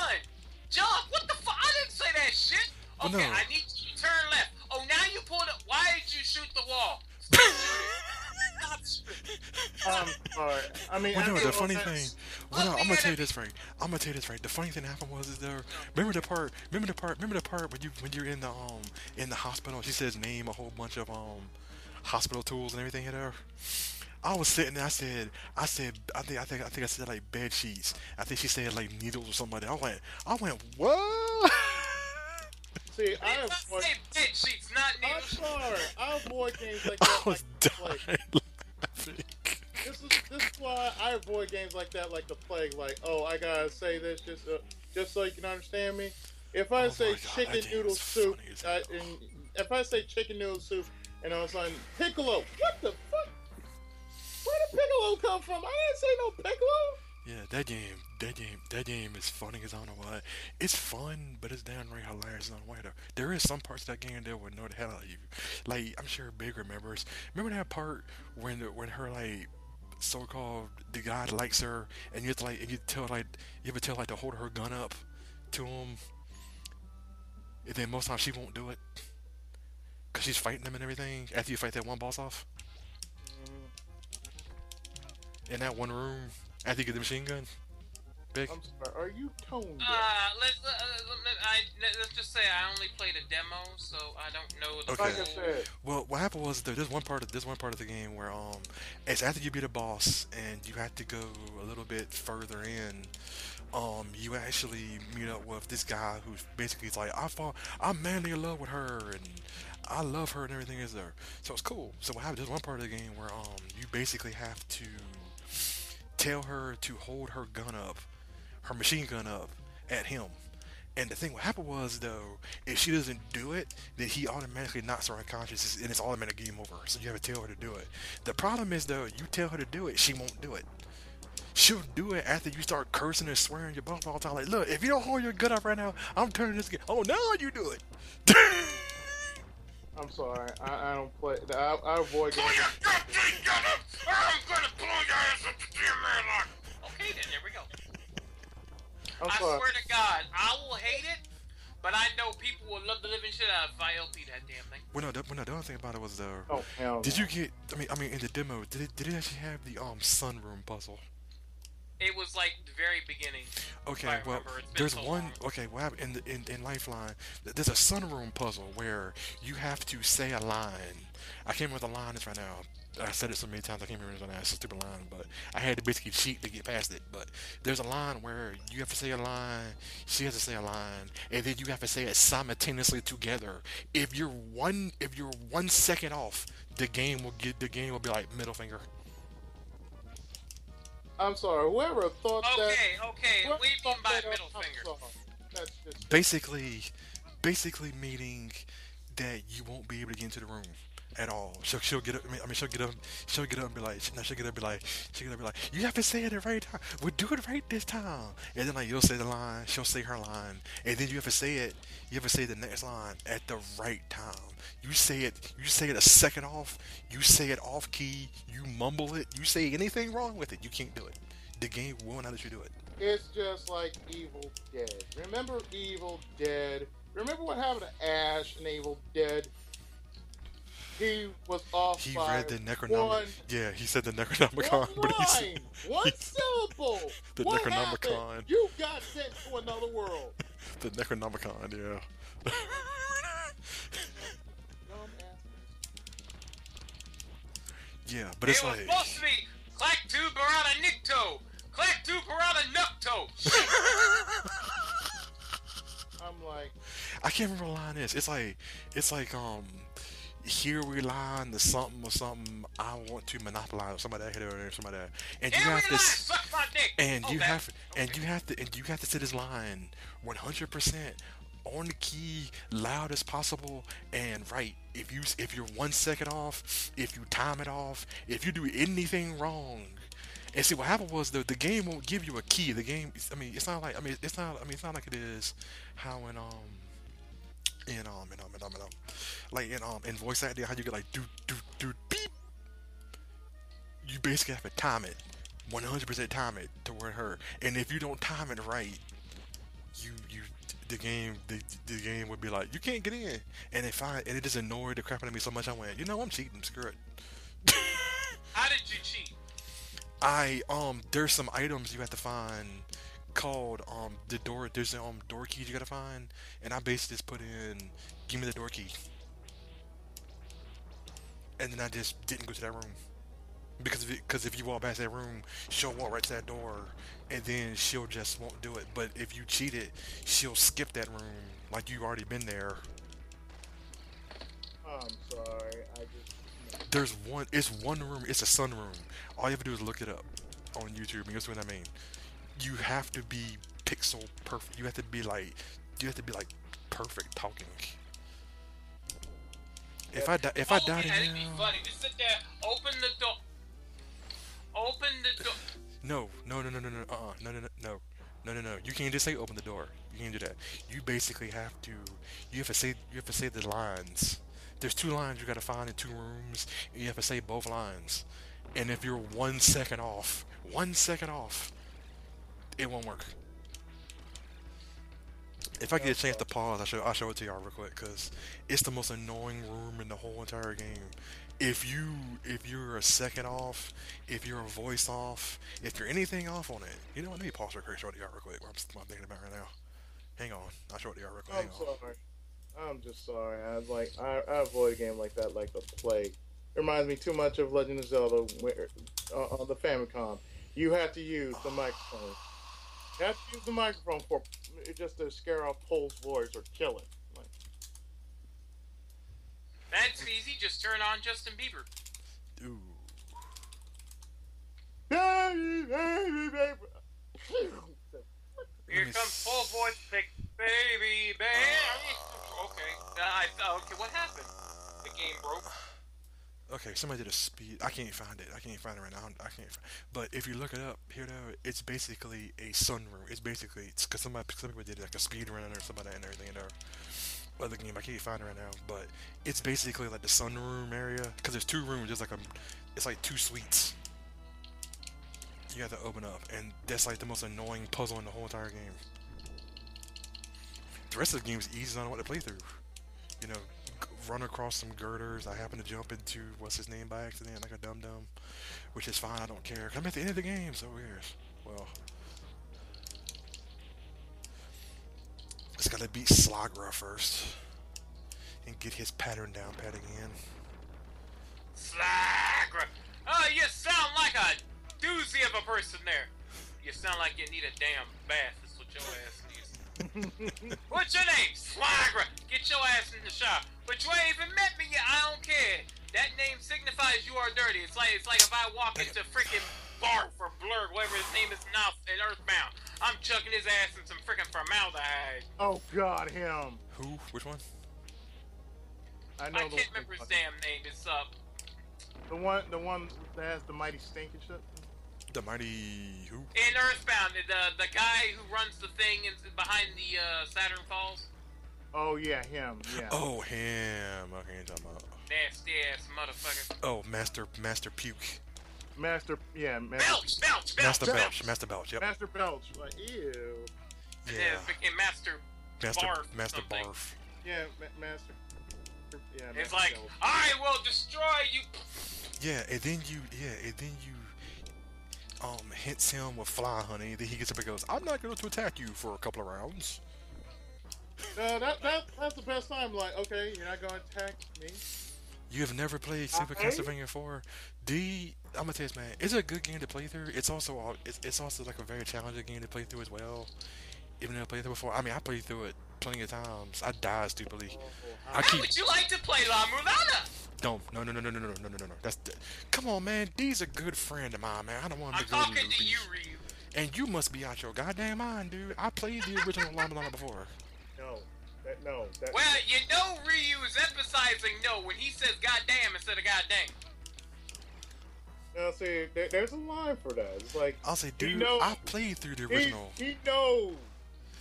jump. What the fuck? I didn't say that shit. Well, Okay, no. I need you to turn left. Oh, now you pulled it. Why did you shoot the wall? Stop shooting. Stop shooting. Sorry. I mean, Well, no, I the know funny that's- thing. Well, no, I'm gonna tell you this right. I'm gonna tell you this right. The funny thing that happened was is there. Remember the part when you're in the hospital. She says name a whole bunch of hospital tools and everything in there. I was sitting there. I think I said like bed sheets. I think she said like needles or something like that. I went what? See, I Let's avoid. say bed sheets, not I'm needles. sorry. I avoid games like I that. was Like, dying laughing. this is why I avoid games like that, like the plague. Like, oh, I gotta say this just so you can understand me. If I Oh say my God, chicken that game noodle is soup, funny as hell. and if I say chicken noodle soup, and all of a sudden Piccolo, what the fuck? Where did Piccolo come from? I didn't say no Piccolo. Yeah, that game is funny as I don't know what. It's fun, but it's downright hilarious on the way though. There is some parts of that game that would annoy the hell out of you. Like I'm sure Big remembers. Remember that part when her like so-called the guy likes her, and you have to you ever tell like to hold her gun up to him, and then most times she won't do it because she's fighting him and everything. After you fight that one boss off in that one room, after you get the machine gun, Big. I'm sorry. Are you tone deaf? Let's just say I only played a demo, so I don't know the Okay. Like I full- said, Well, what happened was there's one part of the game where it's after you beat a boss and you have to go a little bit further in. You actually meet up with this guy who's basically like I'm madly in love with her and I love her and everything is there. So it's cool. So what happened? There's one part of the game where you basically have to tell her to hold her gun up, her machine gun up at him. And the thing what happened was though, if she doesn't do it, then he automatically knocks her unconscious and it's automatic game over. So you have to tell her to do it. The problem is though, you tell her to do it, she won't do it. She'll do it after you start cursing and swearing your butt all the time. Like, look, if you don't hold your gun up right now, I'm turning this game. Oh, now you do it. I'm sorry. I don't play. I avoid Pull games. your goddamn gun up, or I'm gonna blow your ass up the damn airlock. Okay, then there we go. I'm I sorry. swear to God, I will hate it, but I know people will love the living shit out of ILP that damn thing. Well, no, the other thing about it was Oh hell. did no. you get? I mean, in the demo, did it actually have the sunroom puzzle? It was like the very beginning. Okay, If I well, remember. It's been there's so one. long. Okay, what happened in Lifeline? There's a sunroom puzzle where you have to say a line. I can't remember what the line is right now. I said it so many times I can't remember it. It's a stupid line, but I had to basically cheat to get past it. But there's a line where you have to say a line, she has to say a line, and then you have to say it simultaneously together. If you're 1 second off, the game will be like middle finger. I'm sorry. Whoever thought that. Okay. whoever We mean thought by that up, middle I'm finger. sorry. That's just. Basically meaning that you won't be able to get into the room at all. She'll get up. She'll get up and be like, you have to say it at the right time. We'll do it right this time. And then like you'll say the line, she'll say her line, and then you have to say it. You have to say the next line at the right time. You say it a second off. You say it off key. You mumble it. You say anything wrong with it, you can't do it. The game will not let you do it. It's just like Evil Dead. Remember Evil Dead? Remember what happened to Ash in Evil Dead? He was off He by read the Necronomicon. one Yeah, he said the Necronomicon, but line, one syllable. The What Necronomicon. happened? You got sent to another world. the Necronomicon. Yeah. Dumbass. Yeah, but it's It was like supposed to be Clack 2 Barada Nicto. Clack 2 Barada Nucto. I'm like, I can't remember what the line is. It's like here we line the something or something. I want to monopolize or somebody that hit or somebody that, and you Here have we to lie, suck my dick. and you Okay. have to say this line 100% on the key, loud as possible, and right. If you're 1 second off, if you time it off, if you do anything wrong, and see what happened was the game won't give you a key. The game, I mean, it's not like it's not like it is how like in voice acting how you get like do beep. You basically have to time it, 100% time it toward her, and if you don't time it right, you the game would be like you can't get in, and it just annoyed the crap out of me so much I went, I'm cheating, screw it. How did you cheat? There's some items you have to find called the door. There's door keys you gotta find, and I basically just put in give me the door key, and then I just didn't go to that room because if you walk past that room, she'll walk right to that door, and then she'll just won't do it. But if you cheat it, she'll skip that room like you already been there. I'm sorry. I just. It's one room. It's a sunroom. All you have to do is look it up on YouTube, and you'll see what I mean. You have to be pixel perfect. You have to be like perfect talking. If I die It'd be funny. Just sit there, open the door. Open the door. No. You can't just say open the door. You can't do that. You basically have to. You have to say the lines. There's 2 lines you gotta find in 2 rooms, and you have to say both lines. And if you're 1 second off, it won't work. If I get a chance to pause, I'll show it to y'all real quick, cause it's the most annoying room in the whole entire game. If you're a second off, if you're a voice off, if you're anything off on it, you know what? Let me pause real quick, show it to y'all real quick. What I'm thinking about right now. Hang on, I'll show it to y'all real quick. I'm sorry. I'm just sorry. I avoid a game like that like the plague. It reminds me too much of Legend of Zelda on the Famicom. You have to use the microphone. You have to use the microphone for just to scare off Pole's voice or kill it. Like, That's easy. Just turn on Justin Bieber. Ooh. Here comes Pole voice, baby. Okay, what happened? The game broke. Okay, somebody did a speed. I can't find it. Right now. But if you look it up here, though, it's basically a sunroom. It's because some people did like a speed run or something and everything in there. Other game, I can't find it right now. But it's basically like the sunroom area because there's 2 rooms. It's like 2 suites. You have to open up, and that's like the most annoying puzzle in the whole entire game. The rest of the game is easy on what to play through. Run across some girders. I happen to jump into what's his name by accident, like a dum-dum, which is fine. I don't care. I'm at the end of the game, so well, just gotta beat Slagra first and get his pattern down pat again. Slagra. Oh, you sound like a doozy of a person there. You sound like you need a damn bath. That's what your ass needs. What's your name? Slagra. Get your ass in the shower. But you ain't even met me yet. I don't care. That name signifies you are dirty. It's like if I walk into freaking Barf or Blurg, whatever his name is now in Earthbound, I'm chucking his ass in some freaking formaldehyde. oh God, him. Who? Which one? I can't remember his damn name. It's the one that has the mighty stink and shit. The mighty who? in Earthbound. The guy who runs the thing behind the Saturn Falls. Oh yeah, him. Yeah. Oh, him. Okay, you're talking about. Nasty ass motherfucker. Oh, Master Puke. Master. Yeah. Belch. Master Belch. Yep. Master Belch. Like, ew. Yeah, freaking Master Barf. Master something. Barf. Yeah, Master. Yeah. It's Master like, Belch. I will destroy you. Yeah, and then you hints him with fly honey. Then he gets up and goes, "I'm not going to attack you for a couple of rounds." No, that's the best time. Like, okay, you're not gonna attack me. You have never played Super Castlevania IV? I'm gonna tell you this, man. It's a good game to play through. It's also like a very challenging game to play through as well. Even though I played through before, I mean, I played through it plenty of times. I died stupidly. How would you like to play La Mulana? No. Come on, man. D's a good friend of mine, man. I don't want to I'm be good talking to you, And you must be out your goddamn mind, dude. I played the original La Mulana before. No. No. Well, you know Ryu is emphasizing no when he says goddamn instead of goddamn. Now, see, there's a line for that. It's like, I'll say, dude, I played through the original. He knows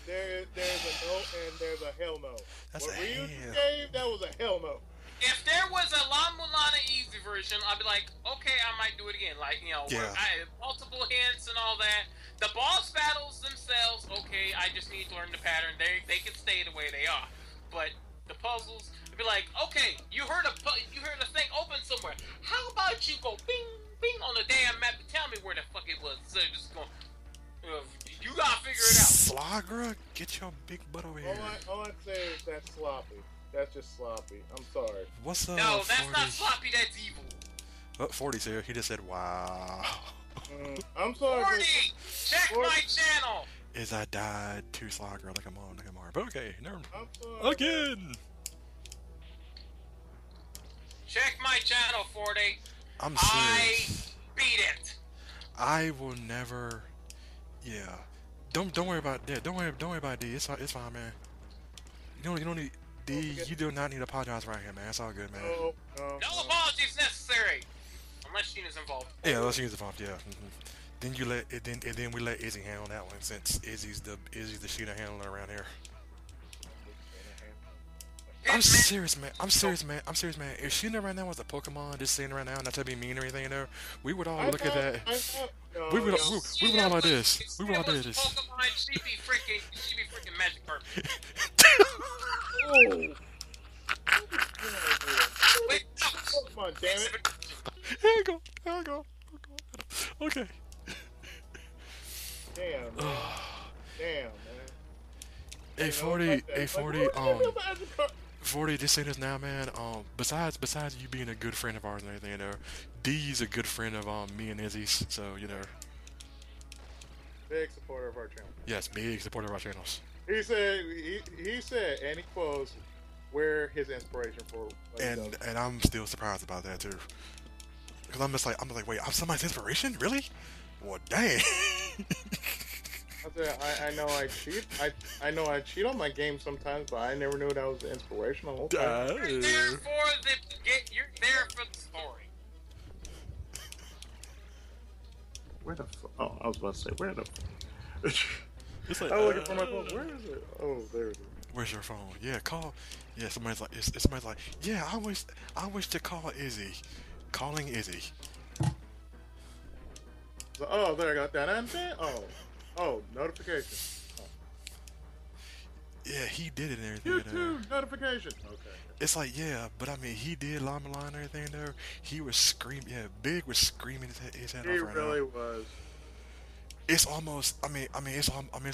there's a no and there's a hell no. That's what a Ryu hell. gave, that was a hell no. If there was a La Mulana easy version, I'd be like, okay, I might do it again. Like, where I have multiple hints and all that. The boss battles themselves, okay, I just need to learn the pattern. They can stay the way they are. But the puzzles, I'd be like, okay, you heard a thing open somewhere. How about you go bing, bing on the damn map and tell me where the fuck it was? So just going, you gotta figure it out. Slagra, get your big butt over here. All I'd say is that's sloppy. That's just sloppy. I'm sorry. What's up? No, that's not sloppy. That's evil. Oh, 40's here. He just said, "Wow." I'm sorry. 40, check my channel. Is I died to Slagra like I'm on, But okay, never mind. I'm sorry. Again. Check my channel, 40. I'm serious. I beat it. I will never. Yeah. Don't worry about that. Don't worry about D. It's fine, man. You don't need. D, you do not need to apologize right here, man. It's all good, man. No apologies necessary, unless Sheena's involved. Yeah, unless Sheena's involved. Yeah. Then you let it. Then we let Izzy handle that one since Izzy's the Sheena handler around here. I'm serious, man. If Sheena right now was a Pokemon just sitting right now, not to be mean or anything, we would all look at that. We would all like this. We would all like this. Pokemon, she be freaking magic purple. Oh. Wait, Come on, damn it. Here we go. Okay. Damn, man. Hey, 40, just saying this now, man. Besides you being a good friend of ours and everything, D's a good friend of me and Izzy's, so Big supporter of our channel. Yes, big supporter of our channels. He said, and he quotes where his inspiration for. And I'm still surprised about that too, because I'm just like, wait, I'm somebody's inspiration, really? Well, dang. I know I cheat. I know I cheat on my game sometimes, but I never knew that was inspirational. You're there for the story. Where the fuck? Oh, I was about to say, where the It's like, I'm looking for my phone. Where is it? Oh, there it is. Where's your phone? Yeah, call. Yeah, somebody's like, yeah, I wish to call Izzy. Calling Izzy. So, oh, there I got that answer. Oh, notification. Oh. Yeah, he did it and everything. YouTube notification. Okay. It's like, yeah, but I mean, he did Llama Line and everything there. He was screaming. Yeah, Big was screaming his head off right now. He really was. It's almost. It's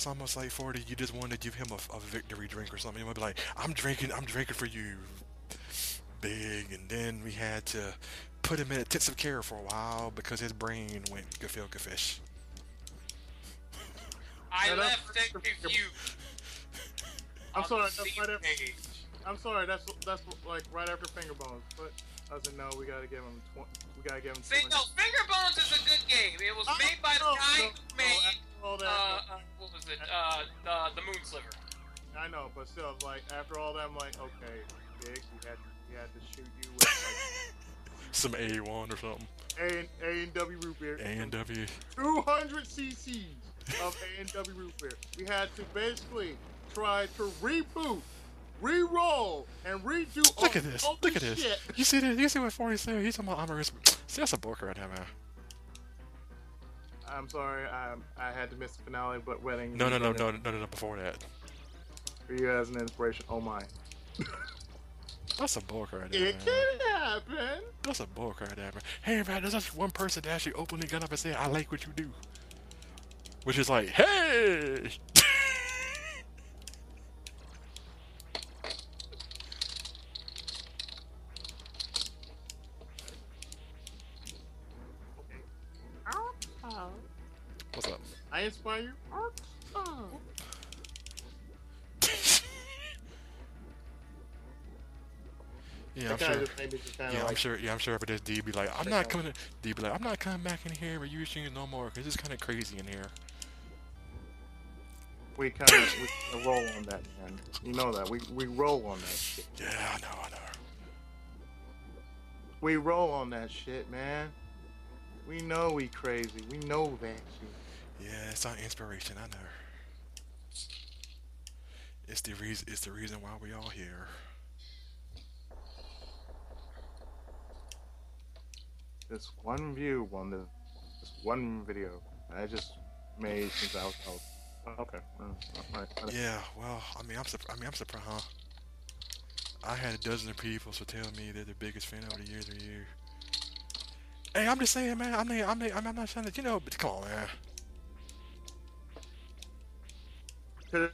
almost like 40. You just wanted to give him a victory drink or something. You might be like, I'm drinking for you, Big. And then we had to put him in intensive care for a while because his brain went gefilte fish. I left that review. I'm sorry. I'm sorry. That's like right after Finger Bones. But I said no. We gotta give him. See, no, Finger Bones is a good game. It was made by the guy who made what was it? The Moon Sliver. I know, but still, like after all that, I'm like, okay, Big, we had to shoot you with like some A1 or something. A&W root beer. A&W. 200 cc's of A&W root beer. We had to basically try to reboot, re-roll, and redo. Look at this. Look at this. Shit. You see this? You see what 40 said? He's talking about Amaris. See, that's a book right now, man. I'm sorry, I had to miss the finale, but wedding. No. Before that. For you as an inspiration. Oh my. That's a book right there. It can happen. That's a book right there, man. Hey, man, there's just one person that actually openly got up and said, "I like what you do," which is like, hey. What's up? I inspire you. Yeah, I'm sure. I'm sure. Yeah, I'm sure. After this, D be like, I'm not coming. D be like, I'm not coming back in here with you no more, cause it's kind of crazy in here. we kind of roll on that, man. You know that we roll on that shit. Yeah, I know. We roll on that shit, man. We know we crazy. We know that shit. Yeah, it's our inspiration. I know. It's the reason. It's the reason why we all here. This one view on this one video I just made since I was out. Okay. All right. Yeah. Well, I'm surprised, huh? I had a dozen of people so tell me they're the biggest fan over the years of you. Hey, I'm just saying, man. I'm not trying to, but come on, man.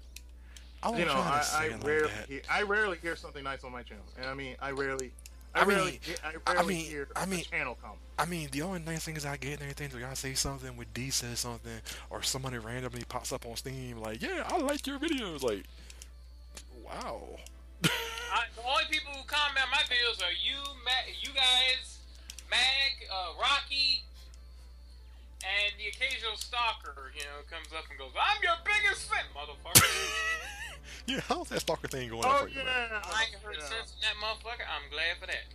I rarely hear something nice on my channel, and I rarely hear a channel comment. I mean, the only nice thing is I get and everything. So I say something when D says something, or somebody randomly pops up on Steam, like, yeah, I like your videos. Like, wow. The only people who comment on my videos are you guys, Mag, Rocky, and the occasional stalker, comes up and goes, I'm your biggest fan, motherfucker. Yeah, how's that stalker thing going on for you? I ain't heard sense in that motherfucker. I'm glad for that.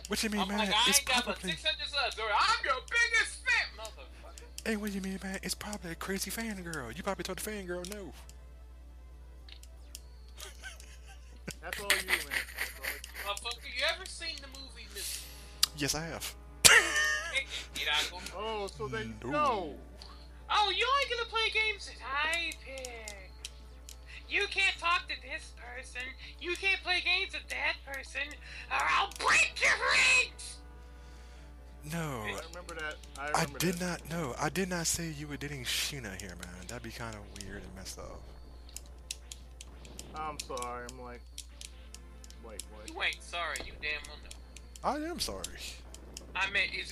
What you mean, I'm man? like, I it's ain't got but probably... 600 subs. I'm your biggest fan, motherfucker. Hey, what do you mean, man? It's probably a crazy fan girl. You probably told the fan girl no. That's all you, man. Motherfucker, you ever seen the movie Miss? Yes, I have. Oh, so they know. Oh, you only gonna play games that I pick. You can't talk to this person. You can't play games with that person, or I'll break your rings. No. I remember that. I did not say you were dating Sheena here, man. That'd be kind of weird and messed up. I'm sorry. I'm like, wait, what? You ain't sorry. You damn well know. I am sorry. I meant, he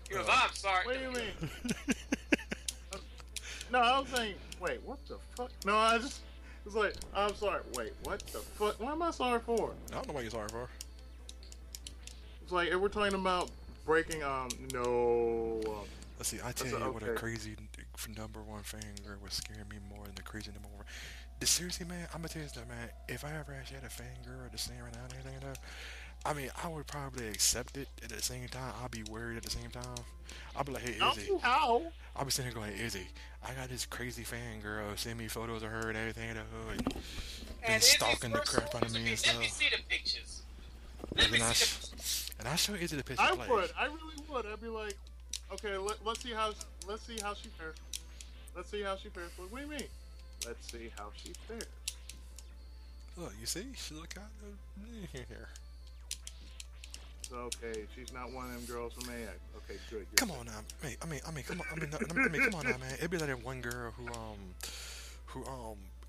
goes, I'm sorry. What do you mean? No, I was saying, wait, what the fuck? No, it's like, I'm sorry. Wait, what the fuck? What am I sorry for? I don't know what you're sorry for. It's like, if we're talking about breaking, no. Let's see, I tell you what a crazy number one fan girl would scare me more than the crazy number one. Seriously, man, I'm gonna tell you this, man. If I ever actually had a fan girl to stand around and everything, I mean, I would probably accept it at the same time. I'll be worried at the same time. I'll be like, hey, Izzy. How? I'll be sitting here going, hey, Izzy, I got this crazy fan girl send me photos of her and everything, and stalking the crap out of me and stuff. Let me see the pictures. And I show Izzy the picture. I really would. I'd be like, okay, let's see how she fares. Let's see how she fares. What do you mean? Let's see how she fares. Look, you see, she look kind of here. So, okay, she's not one of them girls from AI. Okay, good. Come on now, mate. I mean, come on. Come on now, man. It'd be like that one girl who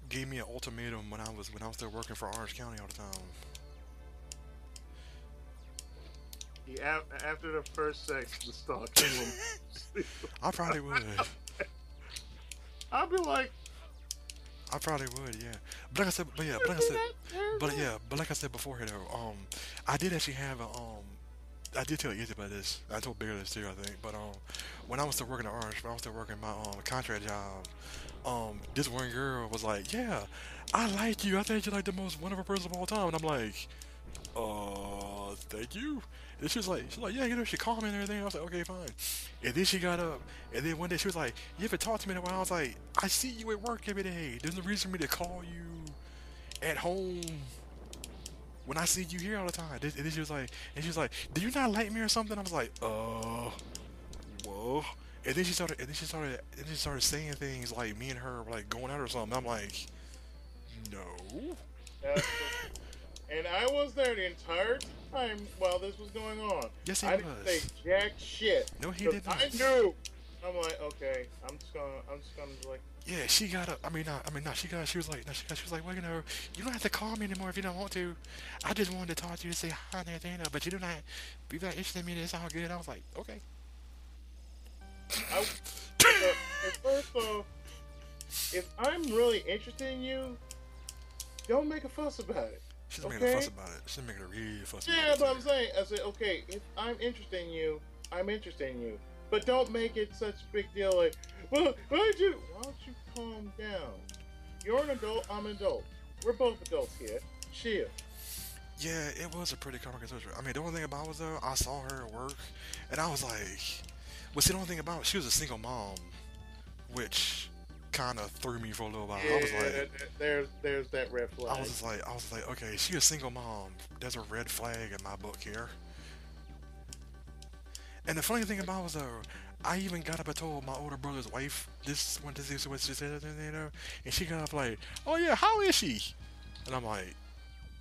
gave me an ultimatum when I was still working for Orange County all the time. After the first sex, the stalking will. I probably would. I'd be like. I probably would, yeah. But like I said before here though, I did actually have I did tell Izzy about this. I told Bear this too, I think. But when I was still working at Orange, when I was still working my contract job, this one girl was like, yeah, I like you. I think you're like the most wonderful person of all time. And I'm like, thank you. And she's like, yeah, she called me and everything. I was like, okay, fine. And then she got up, and then one day she was like, you haven't talked to me in a while. I was like, I see you at work every day. There's no reason for me to call you at home when I see you here all the time. And then she was like, do you not like me or something? I was like, whoa. And then she started saying things like me and her were like going out or something. I'm like, no. And I was there the entire time while this was going on. Yes, he I was. didn't say jack shit. No, he didn't. I knew. I'm like, okay, I'm just gonna like. Yeah, she got up. She was like, well, you don't have to call me anymore if you don't want to. I just wanted to talk to you and say hi and everything, but you do not be that interested in me. It's all good. I was like, okay. First off, if I'm really interested in you, don't make a fuss about it. She's making a fuss about it. She's making a real fuss about it. Yeah, but I'm saying, I said, okay, if I'm interested in you, I'm interested in you. But don't make it such a big deal like, well, why don't you calm down. You're an adult. I'm an adult. We're both adults here. Chill. Yeah, it was a pretty common conversation. I mean, the only thing about it was though, I saw her at work, and I was like, well, see, the only thing about it, she was a single mom, which kind of threw me for a little while. Yeah, I was like, there's that red flag. I was like, okay, she a single mom. There's a red flag in my book here. And the funny thing about it was though, I even got up and told my older brother's wife this is what she said, you know, and she got up like, oh yeah, how is she? And I'm like,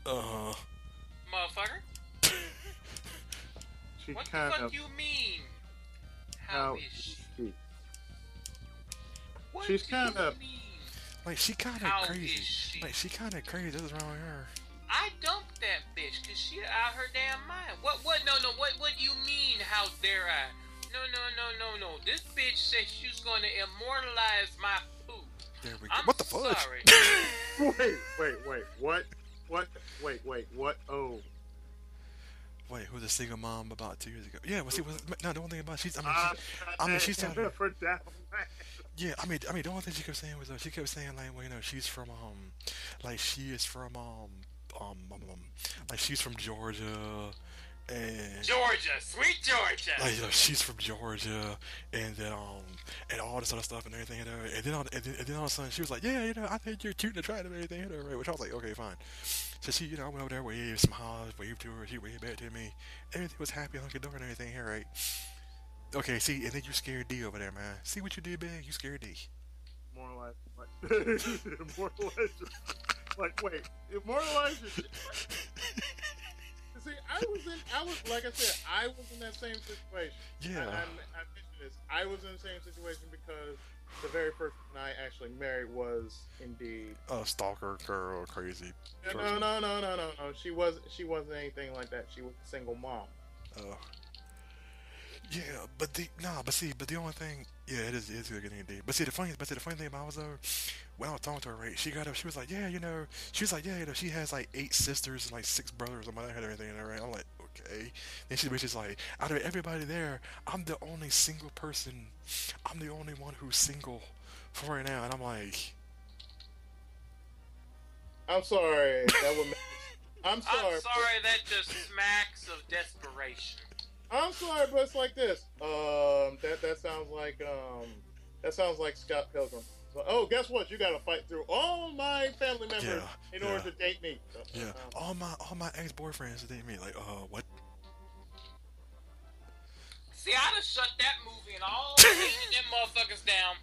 Motherfucker. She What the kind fuck of you mean? How is she? What She's do kind you of mean? like she kind of How crazy. is she? Like she kind of crazy. What's wrong with her? I dumped that bitch because she out her damn mind. What, no, what do you mean, how dare I? No. This bitch said she was going to immortalize my poop. There we go. I'm What the fudge? sorry. wait, what? Wait, what? Oh. Wait, who's a single mom about 2 years ago? Yeah, well, see, no, the one thing about she's she started. Yeah, I mean, the only thing she kept saying was she kept saying like, well, you know, she's from like she is from like she's from Georgia, and Georgia, sweet Georgia. like you know, she's from Georgia, and then and all this other stuff and everything, you know, and then all of a sudden she was like, yeah, you know, I think you're cute and attractive and everything, you know, right? Which I was like, okay, fine. So she, you know, I went over there, waved, smiled, waved to her, she waved back to me. Everything was happy, hunky dory and everything here, right? Okay, see, and then you scared D over there, man. See what you did, man? You scared D. Immortalize, wait, immortalize your shit. See, I was like I said, I was in that same situation. Yeah. I mentioned this. I was in the same situation because the very first one I actually married was indeed A stalker girl, crazy. No. She wasn't anything like that. She was a single mom. Oh. Yeah, but the only thing, yeah, it is good getting deep. But see, the funny thing about it was though, when I was talking to her, right, she got up, she was like, yeah, you know, she has like 8 sisters and like 6 brothers and everything, right? I'm like, okay. Then she's just like, out of everybody there, I'm the only single person. I'm the only one who's single for right now, and I'm like, I'm sorry. I'm sorry. I'm sorry, that just smacks of desperation. I'm sorry, but it's like this. That sounds like Scott Pilgrim. So, oh, guess what? You got to fight through all my family members in order to date me. So, yeah, all my ex-boyfriends date me. Like, what? See, I'd have shut that movie and all 8 of them motherfuckers down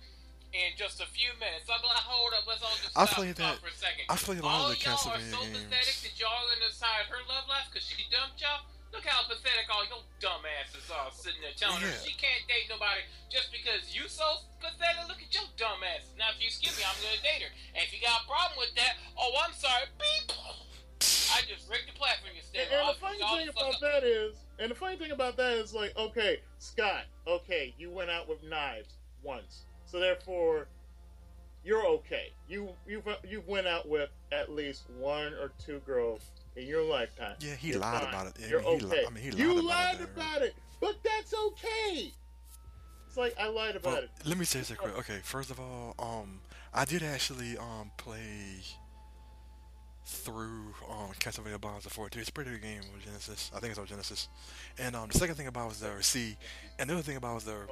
in just a few minutes. I'm like, hold up, let's all just stop for a second. I played a lot of the Castlevania games. All y'all are so pathetic that y'all are inside her love life because she dumped y'all. Look how pathetic all your dumb asses are sitting there telling her she can't date nobody just because you so pathetic. Look at your dumb asses. Now, if you excuse me, I'm going to date her. And if you got a problem with that, oh, I'm sorry, beep. I just rigged the platform instead. And the funny thing about that is like, okay, Scott, okay, you went out with knives once, so therefore you're okay. You went out with at least 1 or 2 girls in your lifetime. Yeah, he lied about it. Yeah, you're okay. He lied about it, but that's okay. It's like I lied about it. Let me say this quick. Okay, first of all, I did actually play through Castlevania IV. It's a pretty good game with Genesis. I think it's on Genesis. And the second thing about it was though, and the other thing about it was though,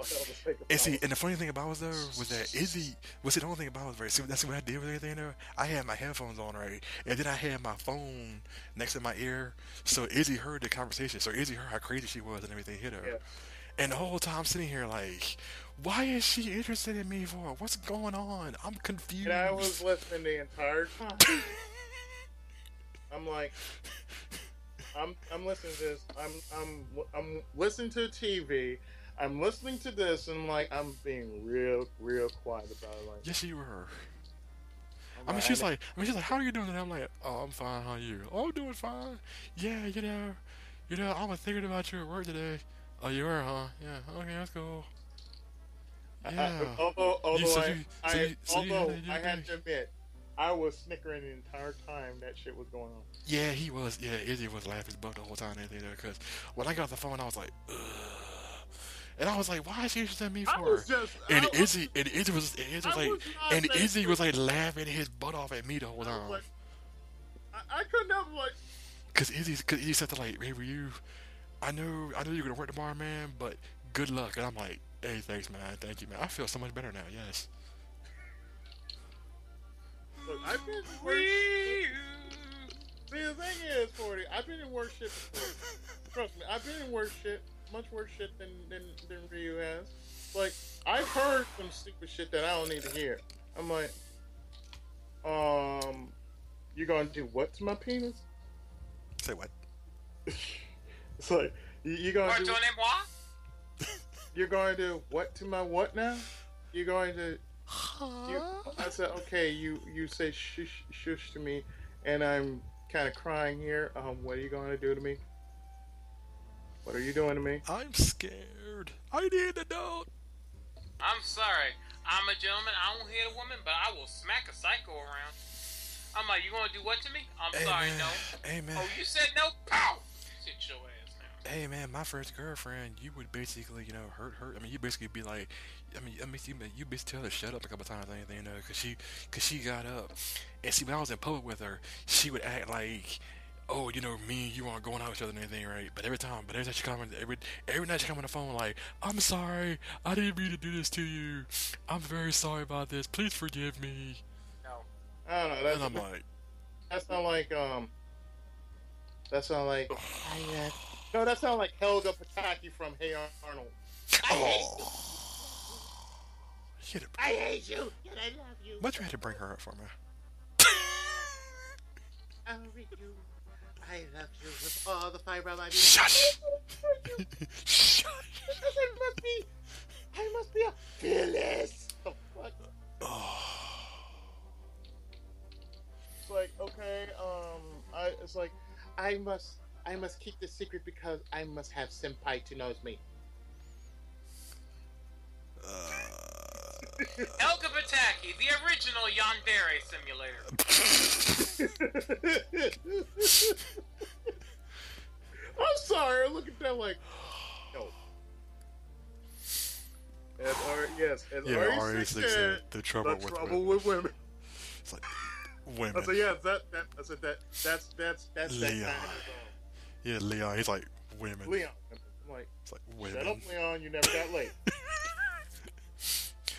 and the funny thing about it was though, was that Izzy, the only thing about it was, right, see, that's what I did with everything though, I had my headphones on, right, and then I had my phone next to my ear, so Izzy heard the conversation, so Izzy heard how crazy she was and everything hit her. Yeah. And the whole time I'm sitting here like, why is she interested in me for? What's going on? I'm confused. And I was listening the entire time. I'm like, I'm listening to this. I'm listening to TV. I'm listening to this, and I'm being real quiet about it. Like, yes, you were. She's like, how are you doing? And I'm like, oh, I'm fine. How are you? Oh, I'm doing fine. Yeah, you know, I was thinking about you at work today. Oh, you were, huh? Yeah. Okay, that's cool. Yeah. Although I had to admit, I was snickering the entire time that shit was going on. Yeah, he was. Yeah, Izzy was laughing his butt the whole time because when I got the phone, I was like, ugh. And I was like, why is she using me I for? was just. Izzy was like laughing his butt off at me the whole time. Like, I couldn't help like. Cause Izzy said to like, hey, Ryu, I know you're gonna work tomorrow, man, but good luck. And I'm like, hey, thanks, man, thank you, man. I feel so much better now. Yes. Look, I've been in worse shit. See, the thing is, 40, I've been in worse shit before. Trust me, I've been in worse shit, much worse shit than Ryu has. Like, I've heard some stupid shit that I don't need to hear. I'm like, you gonna do what to my penis? Say what? It's like, you gonna do... You're going to do what to my what now? You're going to... I said, okay, you say shush to me, and I'm kind of crying here. What are you going to do to me? What are you doing to me? I'm scared. I need to know. I'm sorry. I'm a gentleman. I won't hit a woman, but I will smack a psycho around. I'm like, you gonna do what to me? I'm sorry, man. no. Hey, man. Oh, you said no? Pow! Sit your ass down. Hey, man, my first girlfriend, you would basically, hurt her. I mean, you basically be like, you basically tell her to shut up a couple times or anything, cause she got up. And see, when I was in public with her, she would act like, oh, me and you aren't going out with each other and anything, right? But every time she come on, every night she come on the phone like, I'm sorry, I didn't mean to do this to you. I'm very sorry about this. Please forgive me. No. I don't know. And I'm like, that sound like no, that sounds like Helga Pataki from Hey Arnold. I hate you, and I love you. But you had to bring her up for me. I love you. I love you with all the fiber of my being. Shush! Shush! I must be a Phyllis. The fuck? It's like, okay, it's like, I must keep this secret because I must have senpai to knows me. Helga Pataki, the original Yandere simulator. I'm sorry, I look at that like, no. As RE6 said, the trouble with women. It's like, women. I said, yeah, that's that Leon. kind of Yeah, Leon, he's like, women. Leon. I'm like, It's like, women. shut up, Leon, you never got laid.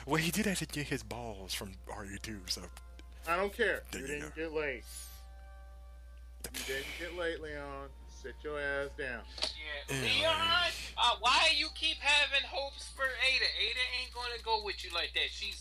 Well, he did actually get his balls from RE2, so... I don't care. There You you didn't get laid. You didn't get laid, Leon. Sit your ass down. Yeah. Leon, why you keep having hopes for Ada? Ada ain't gonna go with you like that. She